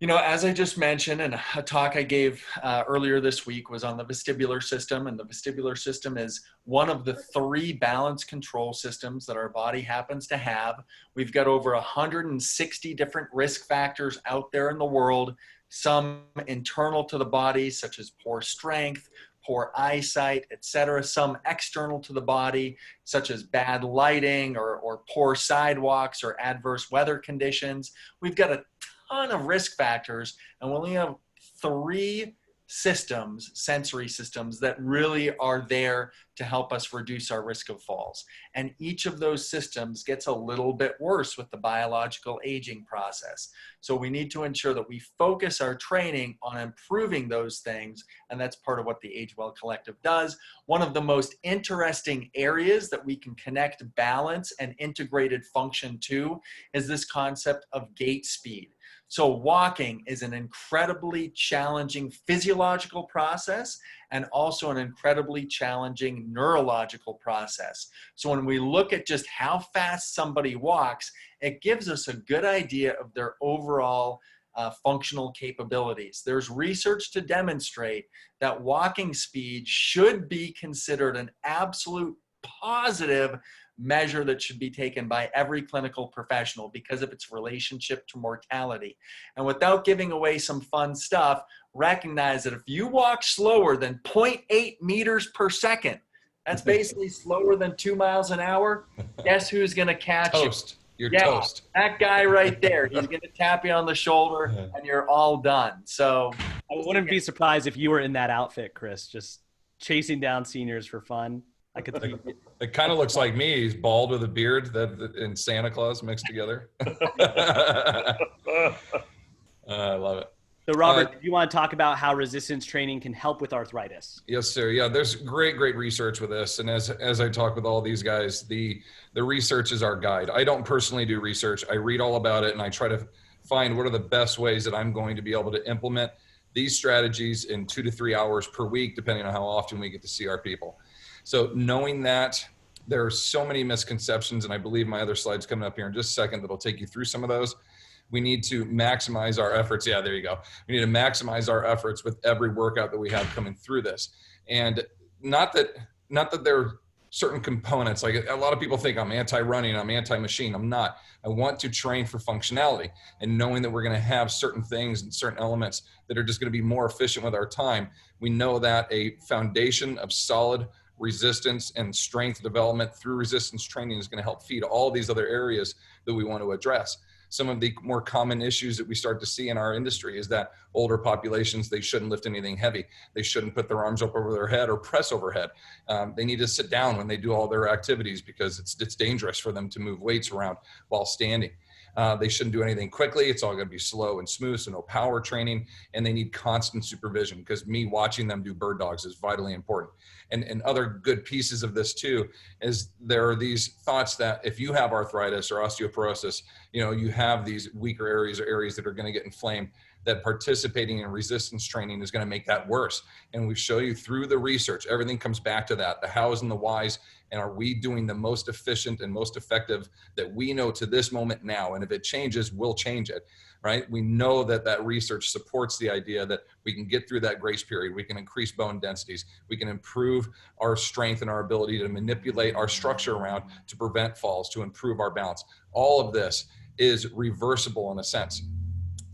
as I just mentioned, and a talk I gave earlier this week was on the vestibular system, and the vestibular system is one of the 3 balance control systems that our body happens to have. We've got over 160 different risk factors out there in the world, some internal to the body, such as poor strength, poor eyesight, etc. Some external to the body, such as bad lighting or poor sidewalks or adverse weather conditions. We've got a ton of risk factors, and we only have 3 systems, sensory systems, that really are there to help us reduce our risk of falls. And each of those systems gets a little bit worse with the biological aging process. So we need to ensure that we focus our training on improving those things, and that's part of what the Age Well Collective does. One of the most interesting areas that we can connect balance and integrated function to is this concept of gait speed. So walking is an incredibly challenging physiological process and also an incredibly challenging neurological process. So when we look at just how fast somebody walks, it gives us a good idea of their overall functional capabilities. There's research to demonstrate that walking speed should be considered an absolute positive measure that should be taken by every clinical professional because of its relationship to mortality. And without giving away some fun stuff, recognize that if you walk slower than 0.8 meters per second, that's basically slower than 2 miles an hour, guess who's going to catch Toast. you? You're toast. That guy right there. He's going to tap you on the shoulder and you're all done. So I wouldn't be surprised if you were in that outfit, Chris, just chasing down seniors for fun. I could see it kind of looks like me. He's bald with a beard and Santa Claus mixed together. I love it. So Robert, do you want to talk about how resistance training can help with arthritis? Yes, sir. Yeah, there's great research with this. And as I talk with all these guys, the research is our guide. I don't personally do research. I read all about it and I try to find what are the best ways that I'm going to be able to implement these strategies in 2 to 3 hours per week, depending on how often we get to see our people. So knowing that there are so many misconceptions, and I believe my other slide's coming up here in just a second that'll take you through some of those. We need to maximize our efforts. Yeah, there you go. We need to maximize our efforts with every workout that we have coming through this. And not that there are certain components. Like a lot of people think I'm anti-running, I'm anti-machine. I'm not. I want to train for functionality, and knowing that we're going to have certain things and certain elements that are just going to be more efficient with our time. We know that a foundation of solid resistance and strength development through resistance training is going to help feed all these other areas that we want to address. Some of the more common issues that we start to see in our industry is that older populations, they shouldn't lift anything heavy. They shouldn't put their arms up over their head or press overhead. They need to sit down when they do all their activities because it's dangerous for them to move weights around while standing. They shouldn't do anything quickly. It's all going to be slow and smooth, so no power training. And they need constant supervision because me watching them do bird dogs is vitally important. And other good pieces of this too is there are these thoughts that if you have arthritis or osteoporosis, you have these weaker areas or areas that are going to get inflamed, that participating in resistance training is going to make that worse. And we show you through the research, everything comes back to that, the hows and the whys, and are we doing the most efficient and most effective that we know to this moment now? And if it changes, we'll change it, right? We know that research supports the idea that we can get through that grace period. We can increase bone densities. We can improve our strength and our ability to manipulate our structure around to prevent falls, to improve our balance. All of this is reversible in a sense.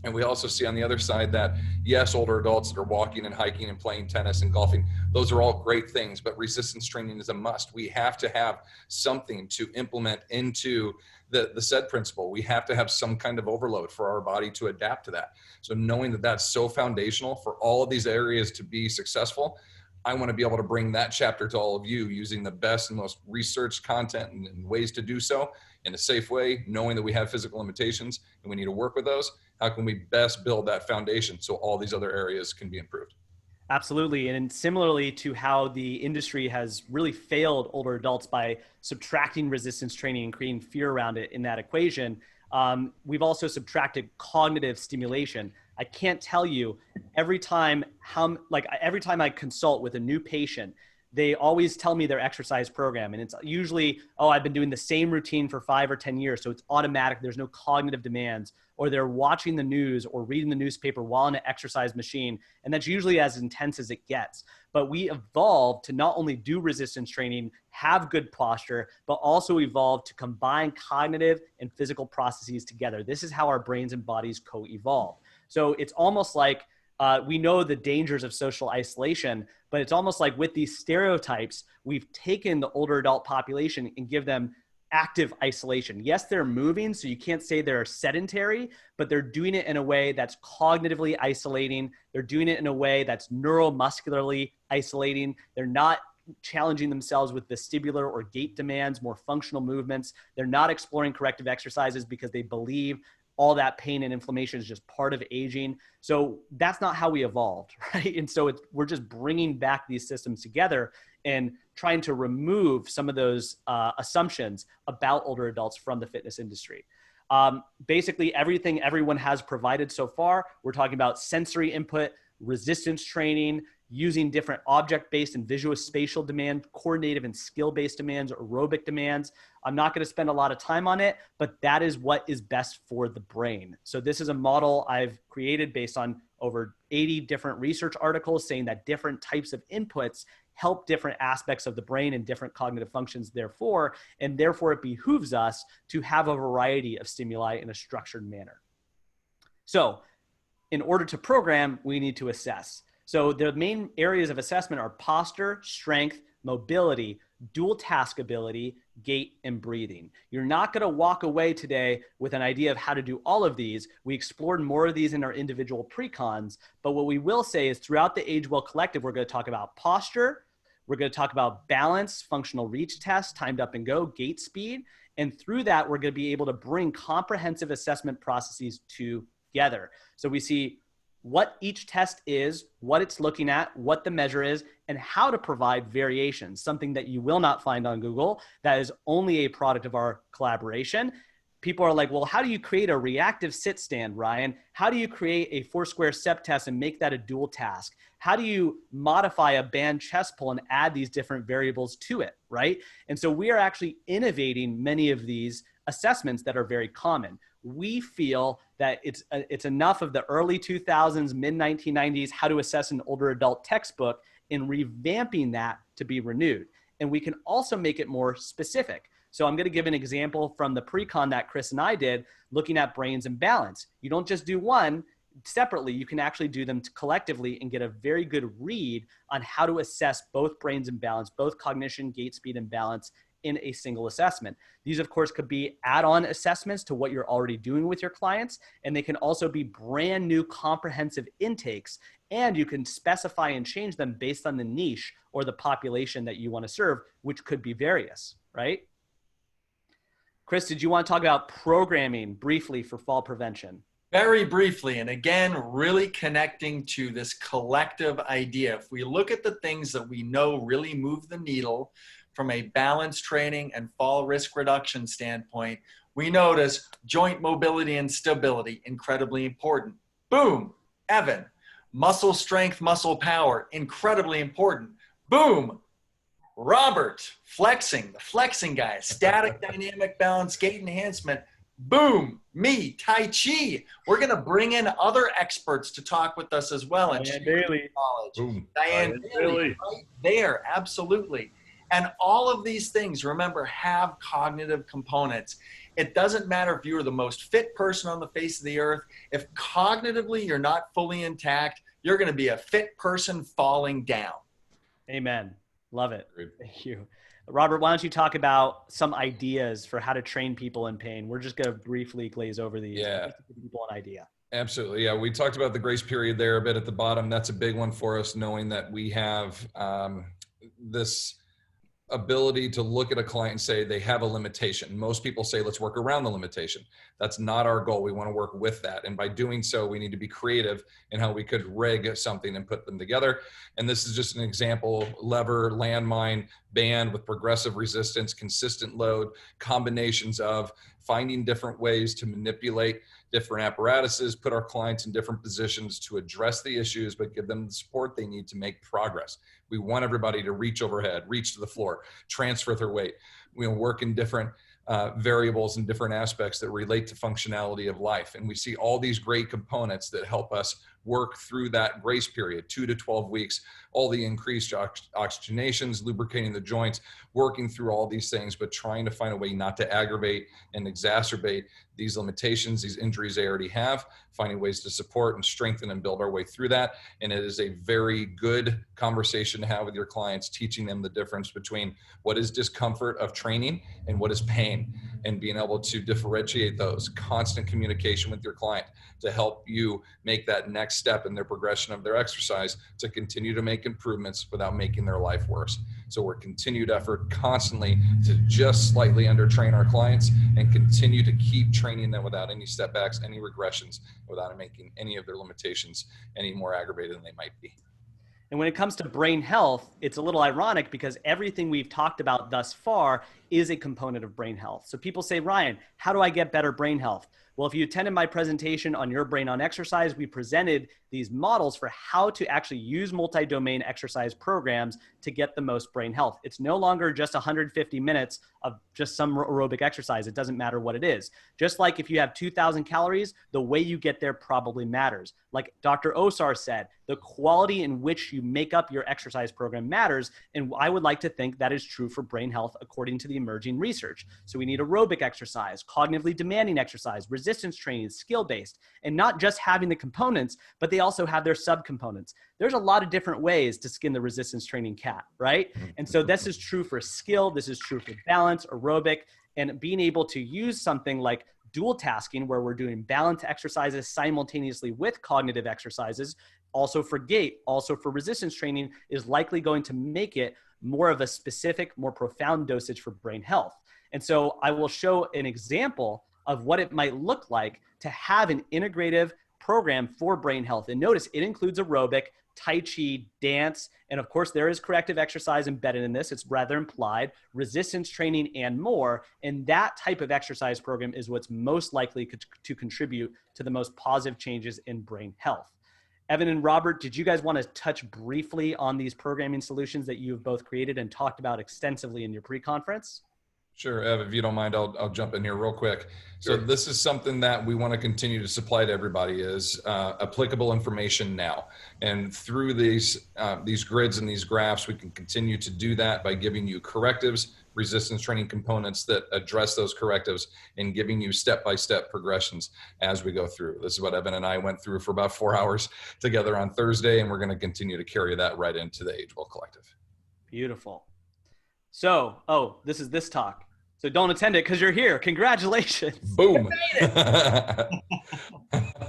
And we also see on the other side that, yes, older adults that are walking and hiking and playing tennis and golfing, those are all great things, but resistance training is a must. We have to have something to implement into the said principle. We have to have some kind of overload for our body to adapt to that. So knowing that that's so foundational for all of these areas to be successful, I want to be able to bring that chapter to all of you using the best and most researched content and ways to do so in a safe way, knowing that we have physical limitations and we need to work with those. How can we best build that foundation so all these other areas can be improved? Absolutely. And similarly to how the industry has really failed older adults by subtracting resistance training and creating fear around it in that equation, we've also subtracted cognitive stimulation. I can't tell you every time I consult with a new patient, they always tell me their exercise program. And it's usually, I've been doing the same routine for 5 or 10 years. So it's automatic. There's no cognitive demands, or they're watching the news or reading the newspaper while on an exercise machine. And that's usually as intense as it gets. But we evolved to not only do resistance training, have good posture, but also evolved to combine cognitive and physical processes together. This is how our brains and bodies co-evolve. So it's almost like we know the dangers of social isolation, but it's almost like with these stereotypes, we've taken the older adult population and give them active isolation. Yes, they're moving, so you can't say they're sedentary, but they're doing it in a way that's cognitively isolating. They're doing it in a way that's neuromuscularly isolating. They're not challenging themselves with vestibular or gait demands, more functional movements. They're not exploring corrective exercises because they believe all that pain and inflammation is just part of aging. So that's not how we evolved, right? And so we're just bringing back these systems together and trying to remove some of those assumptions about older adults from the fitness industry. Basically, everything everyone has provided so far, we're talking about sensory input, resistance training, using different object-based and visuospatial demand, coordinative and skill-based demands, aerobic demands. I'm not going to spend a lot of time on it, but that is what is best for the brain. So this is a model I've created based on over 80 different research articles saying that different types of inputs help different aspects of the brain and different cognitive functions therefore, and therefore it behooves us to have a variety of stimuli in a structured manner. So in order to program, we need to assess. So the main areas of assessment are posture, strength, mobility, dual task ability, gait, and breathing. You're not going to walk away today with an idea of how to do all of these. We explored more of these in our individual pre-cons, but what we will say is throughout the Age Well Collective, we're going to talk about posture, we're going to talk about balance, functional reach test, timed up and go, gait speed, and through that, we're going to be able to bring comprehensive assessment processes together. So we see what each test is, what it's looking at, what the measure is, and how to provide variations, something that you will not find on Google. That is only a product of our collaboration. People are like, well, how do you create a reactive sit stand, Ryan? How do you create a 4-square step test and make that a dual task? How do you modify a band chest pull and add these different variables to it, right? And so we are actually innovating many of these assessments that are very common. We feel that it's enough of the early 2000s, mid 1990s, how to assess an older adult textbook and revamping that to be renewed. And we can also make it more specific. So I'm going to give an example from the pre-con that Chris and I did, looking at brains and balance. You don't just do one separately, you can actually do them collectively and get a very good read on how to assess both brains and balance, both cognition, gait speed, and balance in a single assessment. These, of course, could be add-on assessments to what you're already doing with your clients, and they can also be brand new comprehensive intakes, and you can specify and change them based on the niche or the population that you want to serve, which could be various, right? Chris, did you want to talk about programming briefly for fall prevention? Very briefly, and again, really connecting to this collective idea. If we look at the things that we know really move the needle from a balance training and fall risk reduction standpoint, we notice joint mobility and stability, incredibly important. Boom, Evan. Muscle strength, muscle power, incredibly important. Boom, Robert. Flexing, the flexing guy. Static dynamic balance, gait enhancement. Boom, me, Tai Chi. We're going to bring in other experts to talk with us as well. And Diane Bailey. Knowledge. Boom. Diane Bailey, right there, absolutely. And all of these things, remember, have cognitive components. It doesn't matter if you're the most fit person on the face of the earth. If cognitively you're not fully intact, you're going to be a fit person falling down. Amen. Love it. Great. Thank you. Robert, why don't you talk about some ideas for how to train people in pain? We're just going to briefly glaze over these. Yeah. Just to give people an idea. Absolutely. Yeah. We talked about the grace period there a bit at the bottom. That's a big one for us, knowing that we have this ability to look at a client and say they have a limitation. Most people say, let's work around the limitation. That's not our goal. We want to work with that. And by doing so, we need to be creative in how we could rig something and put them together. And this is just an example: lever, landmine, band with progressive resistance, consistent load, combinations of finding different ways to manipulate different apparatuses, put our clients in different positions to address the issues, but give them the support they need to make progress. We want everybody to reach overhead, reach to the floor, transfer their weight. We work in different variables and different aspects that relate to functionality of life. And we see all these great components that help us work through that grace period, 2 to 12 weeks, all the increased oxygenations, lubricating the joints, working through all these things, but trying to find a way not to aggravate and exacerbate these limitations, these injuries they already have, finding ways to support and strengthen and build our way through that. And it is a very good conversation to have with your clients, teaching them the difference between what is discomfort of training and what is pain, and being able to differentiate those. Constant communication with your client to help you make that next step in their progression of their exercise to continue to make improvements without making their life worse. So we're continued effort constantly to just slightly undertrain our clients and continue to keep training them without any step backs, any regressions, without making any of their limitations any more aggravated than they might be. And when it comes to brain health, it's a little ironic because everything we've talked about thus far is a component of brain health. So people say, Ryan, how do I get better brain health? Well, if you attended my presentation on Your Brain on Exercise, we presented these models for how to actually use multi-domain exercise programs to get the most brain health. It's no longer just 150 minutes of just some aerobic exercise. It doesn't matter what it is. Just like if you have 2,000 calories, the way you get there probably matters. Like Dr. Osar said, the quality in which you make up your exercise program matters. And I would like to think that is true for brain health according to the emerging research. So we need aerobic exercise, cognitively demanding exercise, resistance training, skill-based, and not just having the components, but they also have their subcomponents. There's a lot of different ways to skin the resistance training cat, right? And so this is true for skill, this is true for balance, aerobic, and being able to use something like dual tasking where we're doing balance exercises simultaneously with cognitive exercises, also for gait, also for resistance training, is likely going to make it more of a specific, more profound dosage for brain health. And so I will show an example of what it might look like to have an integrative program for brain health. And notice it includes aerobic, Tai Chi, dance, and of course there is corrective exercise embedded in this. It's rather implied, resistance training and more. And that type of exercise program is what's most likely to contribute to the most positive changes in brain health. Evan and Robert, did you guys want to touch briefly on these programming solutions that you've both created and talked about extensively in your pre-conference? Sure, Ev, if you don't mind, I'll jump in here real quick. So Sure. this is something that we want to continue to supply to everybody is applicable information now. And through these grids and these graphs, we can continue to do that by giving you correctives, resistance training components that address those correctives, and giving you step-by-step progressions as we go through. This is what Evan and I went through for about 4 hours together on Thursday, and we're going to continue to carry that right into the Age Well Collective. Beautiful. So, this is this talk. So don't attend it because you're here. Congratulations. Boom.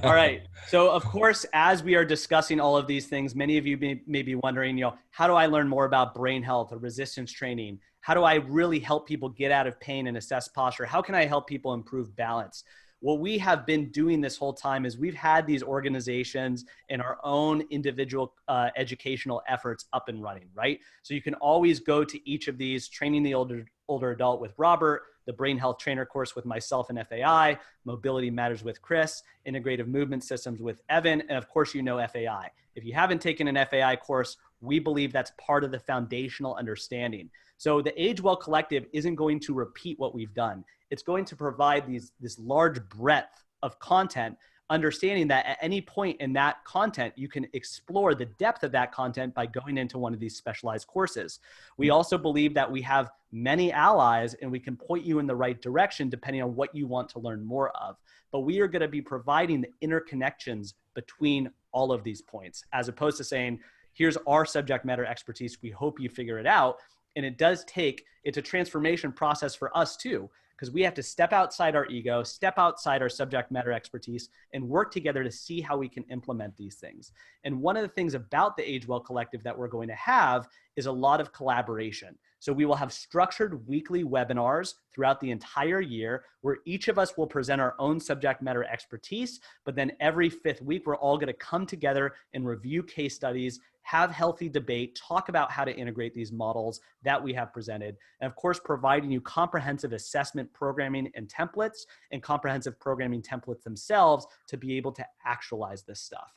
All right. So of course, as we are discussing all of these things, many of you may be wondering, how do I learn more about brain health or resistance training? How do I really help people get out of pain and assess posture? How can I help people improve balance? What we have been doing this whole time is we've had these organizations and our own individual educational efforts up and running, right? So you can always go to each of these: Training the Older Adult with Robert, the Brain Health Trainer course with myself and FAI, Mobility Matters with Chris, Integrative Movement Systems with Evan, and of course, FAI. If you haven't taken an FAI course, we believe that's part of the foundational understanding. So the Age Well Collective isn't going to repeat what we've done. It's going to provide this large breadth of content, understanding that at any point in that content, you can explore the depth of that content by going into one of these specialized courses. We also believe that we have many allies and we can point you in the right direction depending on what you want to learn more of. But we are going to be providing the interconnections between all of these points, as opposed to saying, here's our subject matter expertise, we hope you figure it out. And it's a transformation process for us too, because we have to step outside our ego, step outside our subject matter expertise, and work together to see how we can implement these things. And one of the things about the Age Well Collective that we're going to have is a lot of collaboration. So we will have structured weekly webinars throughout the entire year where each of us will present our own subject matter expertise, but then every 5th week, we're all going to come together and review case studies, have healthy debate, talk about how to integrate these models that we have presented, and of course, providing you comprehensive assessment programming and templates and comprehensive programming templates themselves to be able to actualize this stuff.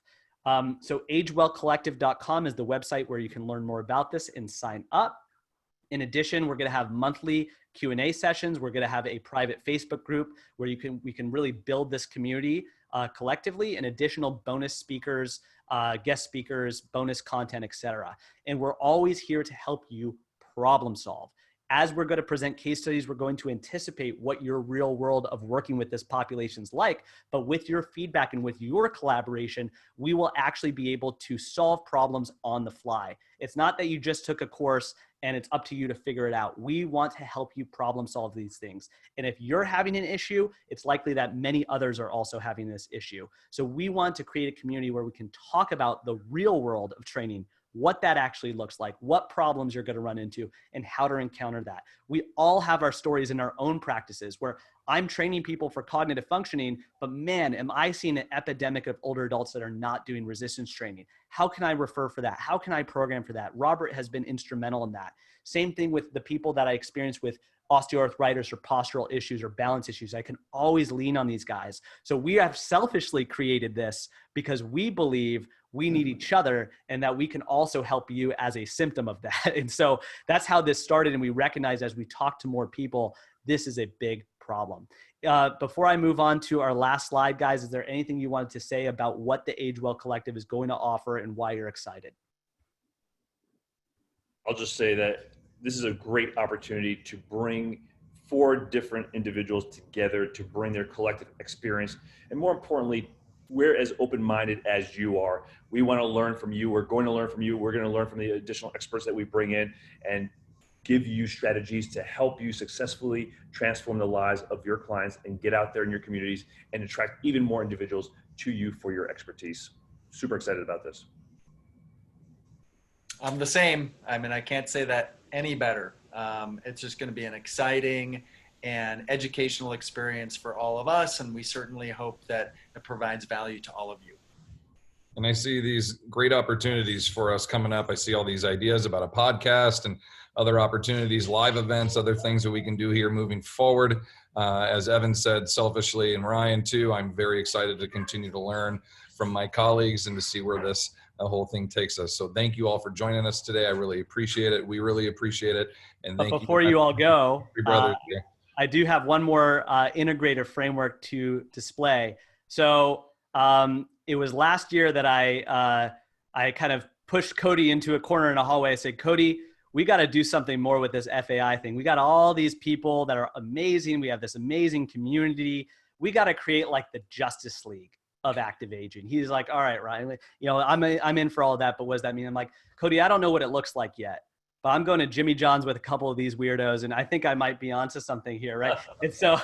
So agewellcollective.com is the website where you can learn more about this and sign up. In addition, we're going to have monthly Q&A sessions. We're going to have a private Facebook group where we can really build this community collectively, and additional bonus speakers, guest speakers, bonus content, etc. And we're always here to help you problem solve. As we're going to present case studies, we're going to anticipate what your real world of working with this population is like, but with your feedback and with your collaboration, we will actually be able to solve problems on the fly. It's not that you just took a course and it's up to you to figure it out. We want to help you problem solve these things. And if you're having an issue, it's likely that many others are also having this issue. So we want to create a community where we can talk about the real world of training what that actually looks like, what problems you're going to run into, and how to encounter that. We all have our stories in our own practices where I'm training people for cognitive functioning, but man, am I seeing an epidemic of older adults that are not doing resistance training? How can I refer for that? How can I program for that? Robert has been instrumental in that. Same thing with the people that I experience with osteoarthritis or postural issues or balance issues. I can always lean on these guys. So we have selfishly created this because we believe we need each other and that we can also help you as a symptom of that. And so that's how this started. And we recognize as we talk to more people, this is a big problem. Before I move on to our last slide, guys, is there anything you wanted to say about what the Age Well Collective is going to offer and why you're excited? I'll just say that this is a great opportunity to bring 4 different individuals together to bring their collective experience. And more importantly, we're as open-minded as you are. We want to learn from you. We're going to learn from you. We're going to learn from the additional experts that we bring in and give you strategies to help you successfully transform the lives of your clients and get out there in your communities and attract even more individuals to you for your expertise. Super excited about this. I'm the same. I mean, I can't say that any better. It's just going to be an exciting and educational experience for all of us. And we certainly hope that it provides value to all of you. And I see these great opportunities for us coming up. I see all these ideas about a podcast and other opportunities, live events, other things that we can do here moving forward. As Evan said, selfishly, and Ryan too, I'm very excited to continue to learn from my colleagues and to see where this whole thing takes us. So thank you all for joining us today. I really appreciate it. We really appreciate it. And but before you all go, here. I do have one more integrative framework to display. So it was last year that I kind of pushed Cody into a corner in a hallway. I said, Cody, we got to do something more with this FAI thing. We got all these people that are amazing. We have this amazing community. We got to create like the Justice League of active aging. He's like, all right, Ryan, you know, I'm in for all that, but what does that mean? I'm like, Cody, I don't know what it looks like yet, but I'm going to Jimmy John's with a couple of these weirdos, and I think I might be onto something here, right? And so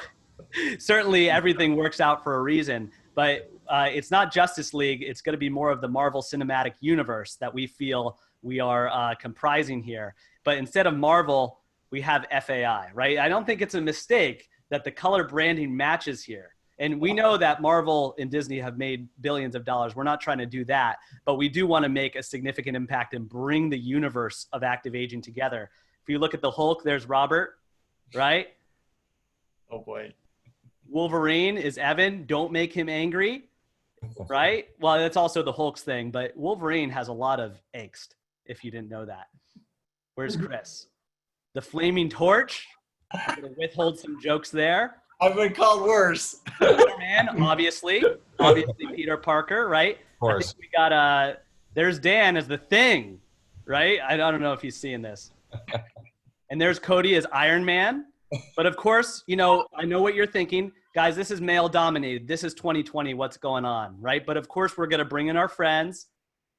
certainly everything works out for a reason, but it's not Justice League. It's going to be more of the Marvel Cinematic Universe that we feel we are comprising here. But instead of Marvel, we have FAI, right? I don't think it's a mistake that the color branding matches here. And we know that Marvel and Disney have made billions of dollars. We're not trying to do that, but we do want to make a significant impact and bring the universe of active aging together. If you look at the Hulk, there's Robert, right? Oh boy. Wolverine is Evan. Don't make him angry, right? Well, that's also the Hulk's thing, but Wolverine has a lot of angst, if you didn't know that. Where's Chris? The Flaming Torch. I'm going to withhold some jokes there. I've been called worse. Man, obviously Peter Parker, right? Of course. I think we got there's Dan as the Thing, right? I don't know if he's seeing this. And there's Cody as Iron Man. But of course, you know, I know what you're thinking. Guys, this is male dominated. This is 2020. What's going on, right? But of course, we're going to bring in our friends,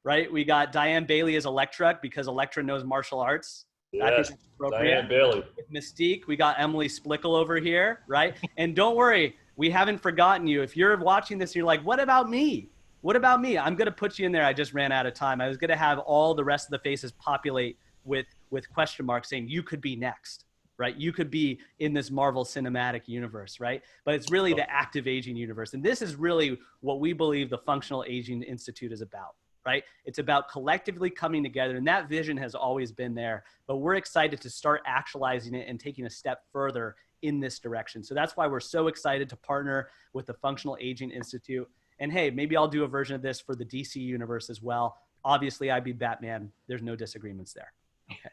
right? We got Diane Bailey as Elektra because Elektra knows martial arts. Yes, Diane Bailey. With Mystique, we got Emily Splickle over here, right? And don't worry, we haven't forgotten you. If you're watching this, you're like, what about me? What about me? I'm going to put you in there. I just ran out of time. I was going to have all the rest of the faces populate with question marks saying you could be next, right? You could be in this Marvel Cinematic Universe, right? But it's really the active aging universe. And this is really what we believe the Functional Aging Institute is about. Right? It's about collectively coming together, and that vision has always been there, but we're excited to start actualizing it and taking a step further in this direction. So that's why we're so excited to partner with the Functional Aging Institute. And hey, maybe I'll do a version of this for the DC universe as well. Obviously, I'd be Batman. There's no disagreements there. Okay.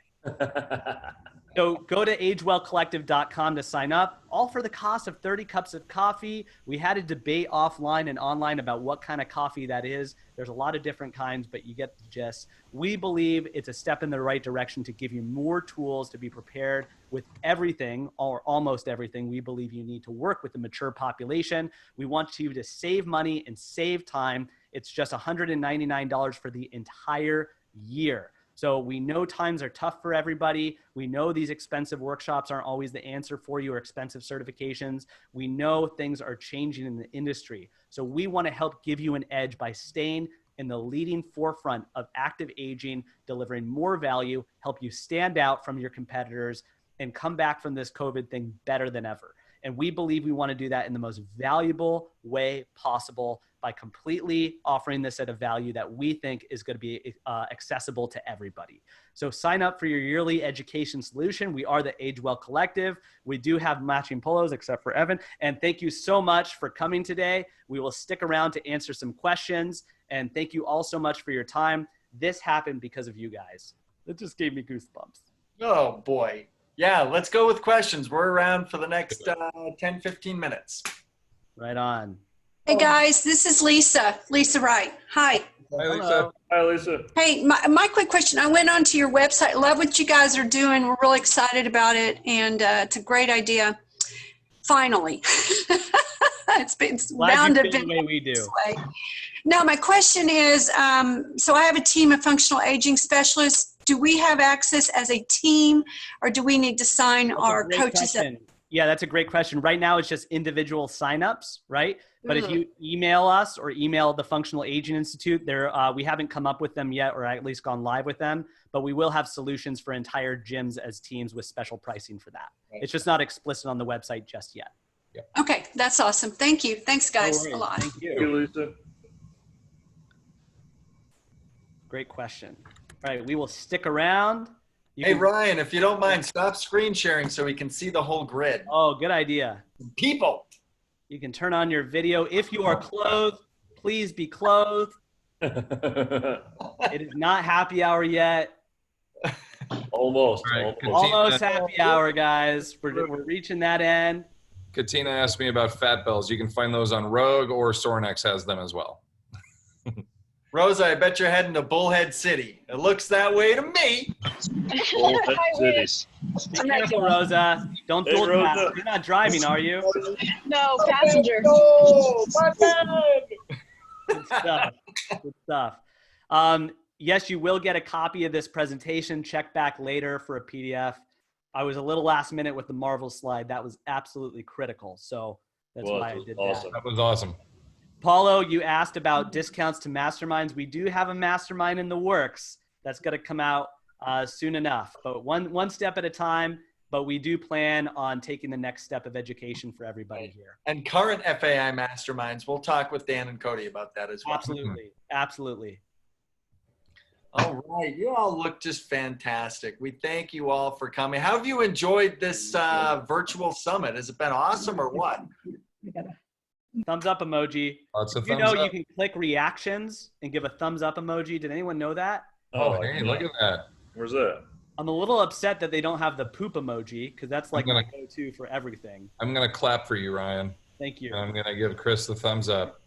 So go to agewellcollective.com to sign up, all for the cost of 30 cups of coffee. We had a debate offline and online about what kind of coffee that is. There's a lot of different kinds, but you get the gist. We believe it's a step in the right direction to give you more tools to be prepared with everything or almost everything we believe you need to work with the mature population. We want you to save money and save time. It's just $199 for the entire year. So we know times are tough for everybody. We know these expensive workshops aren't always the answer for you or expensive certifications. We know things are changing in the industry. So we want to help give you an edge by staying in the leading forefront of active aging, delivering more value, help you stand out from your competitors, and come back from this COVID thing better than ever. And we believe we want to do that in the most valuable way possible by completely offering this at a value that we think is going to be accessible to everybody. So sign up for your yearly education solution. We are the Age Well Collective. We do have matching polos, except for Evan. And thank you so much for coming today. We will stick around to answer some questions. And thank you all so much for your time. This happened because of you guys. It just gave me goosebumps. Oh, boy. Yeah, let's go with questions. We're around for the next 10, 15 minutes. Right on. Hey guys, this is Lisa Wright. Hi. Hi, Lisa. Hi, Lisa. Hey, my quick question. I went onto your website. Love what you guys are doing. We're really excited about it, and it's a great idea. Finally, it's bound to be the way we do. this way. Now, my question is, so I have a team of functional aging specialists. Do we have access as a team, or do we need to sign our coaches up? Yeah, that's a great question. Right now, it's just individual signups, right? But if you email us or email the Functional Aging Institute, we haven't come up with them yet, or at least gone live with them, but we will have solutions for entire gyms as teams with special pricing for that. Right. It's just not explicit on the website just yet. Yep. Okay, that's awesome. Thank you. Thanks, guys, a lot. Thank you. Thank you, Lisa. Great question. All right, we will stick around. Hey, Ryan, if you don't mind, stop screen sharing so we can see the whole grid. Oh, good idea. People. You can turn on your video. If you are clothed, please be clothed. It is not happy hour yet. Almost. Right, Almost happy hour, guys. We're reaching that end. Katina asked me about fat bells. You can find those on Rogue, or Sorinex has them as well. Rosa, I bet you're heading to Bullhead City. It looks that way to me. Bullhead Cities. Be careful, Rosa. Don't Hey, do that. Rosa. You're not driving, are you? No, passenger. Good stuff. Good stuff. Yes, you will get a copy of this presentation. Check back later for a PDF. I was a little last minute with the Marvel slide. That was absolutely critical. So that's why I did that. That was awesome. Paulo, you asked about discounts to masterminds. We do have a mastermind in the works that's going to come out soon enough, but one step at a time. But we do plan on taking the next step of education for everybody here. And current FAI masterminds, we'll talk with Dan and Cody about that as well. Absolutely. Absolutely. All right. You all look just fantastic. We thank you all for coming. How have you enjoyed this virtual summit? Has it been awesome or what? Thumbs up emoji. Lots of You thumbs know, up. you can click reactions and give a thumbs up emoji. Did anyone know that? Oh, hey, look at that. Where's that? I'm a little upset that they don't have the poop emoji, because that's like my go-to for everything. I'm going to clap for you, Ryan. Thank you. I'm going to give Chris the thumbs up.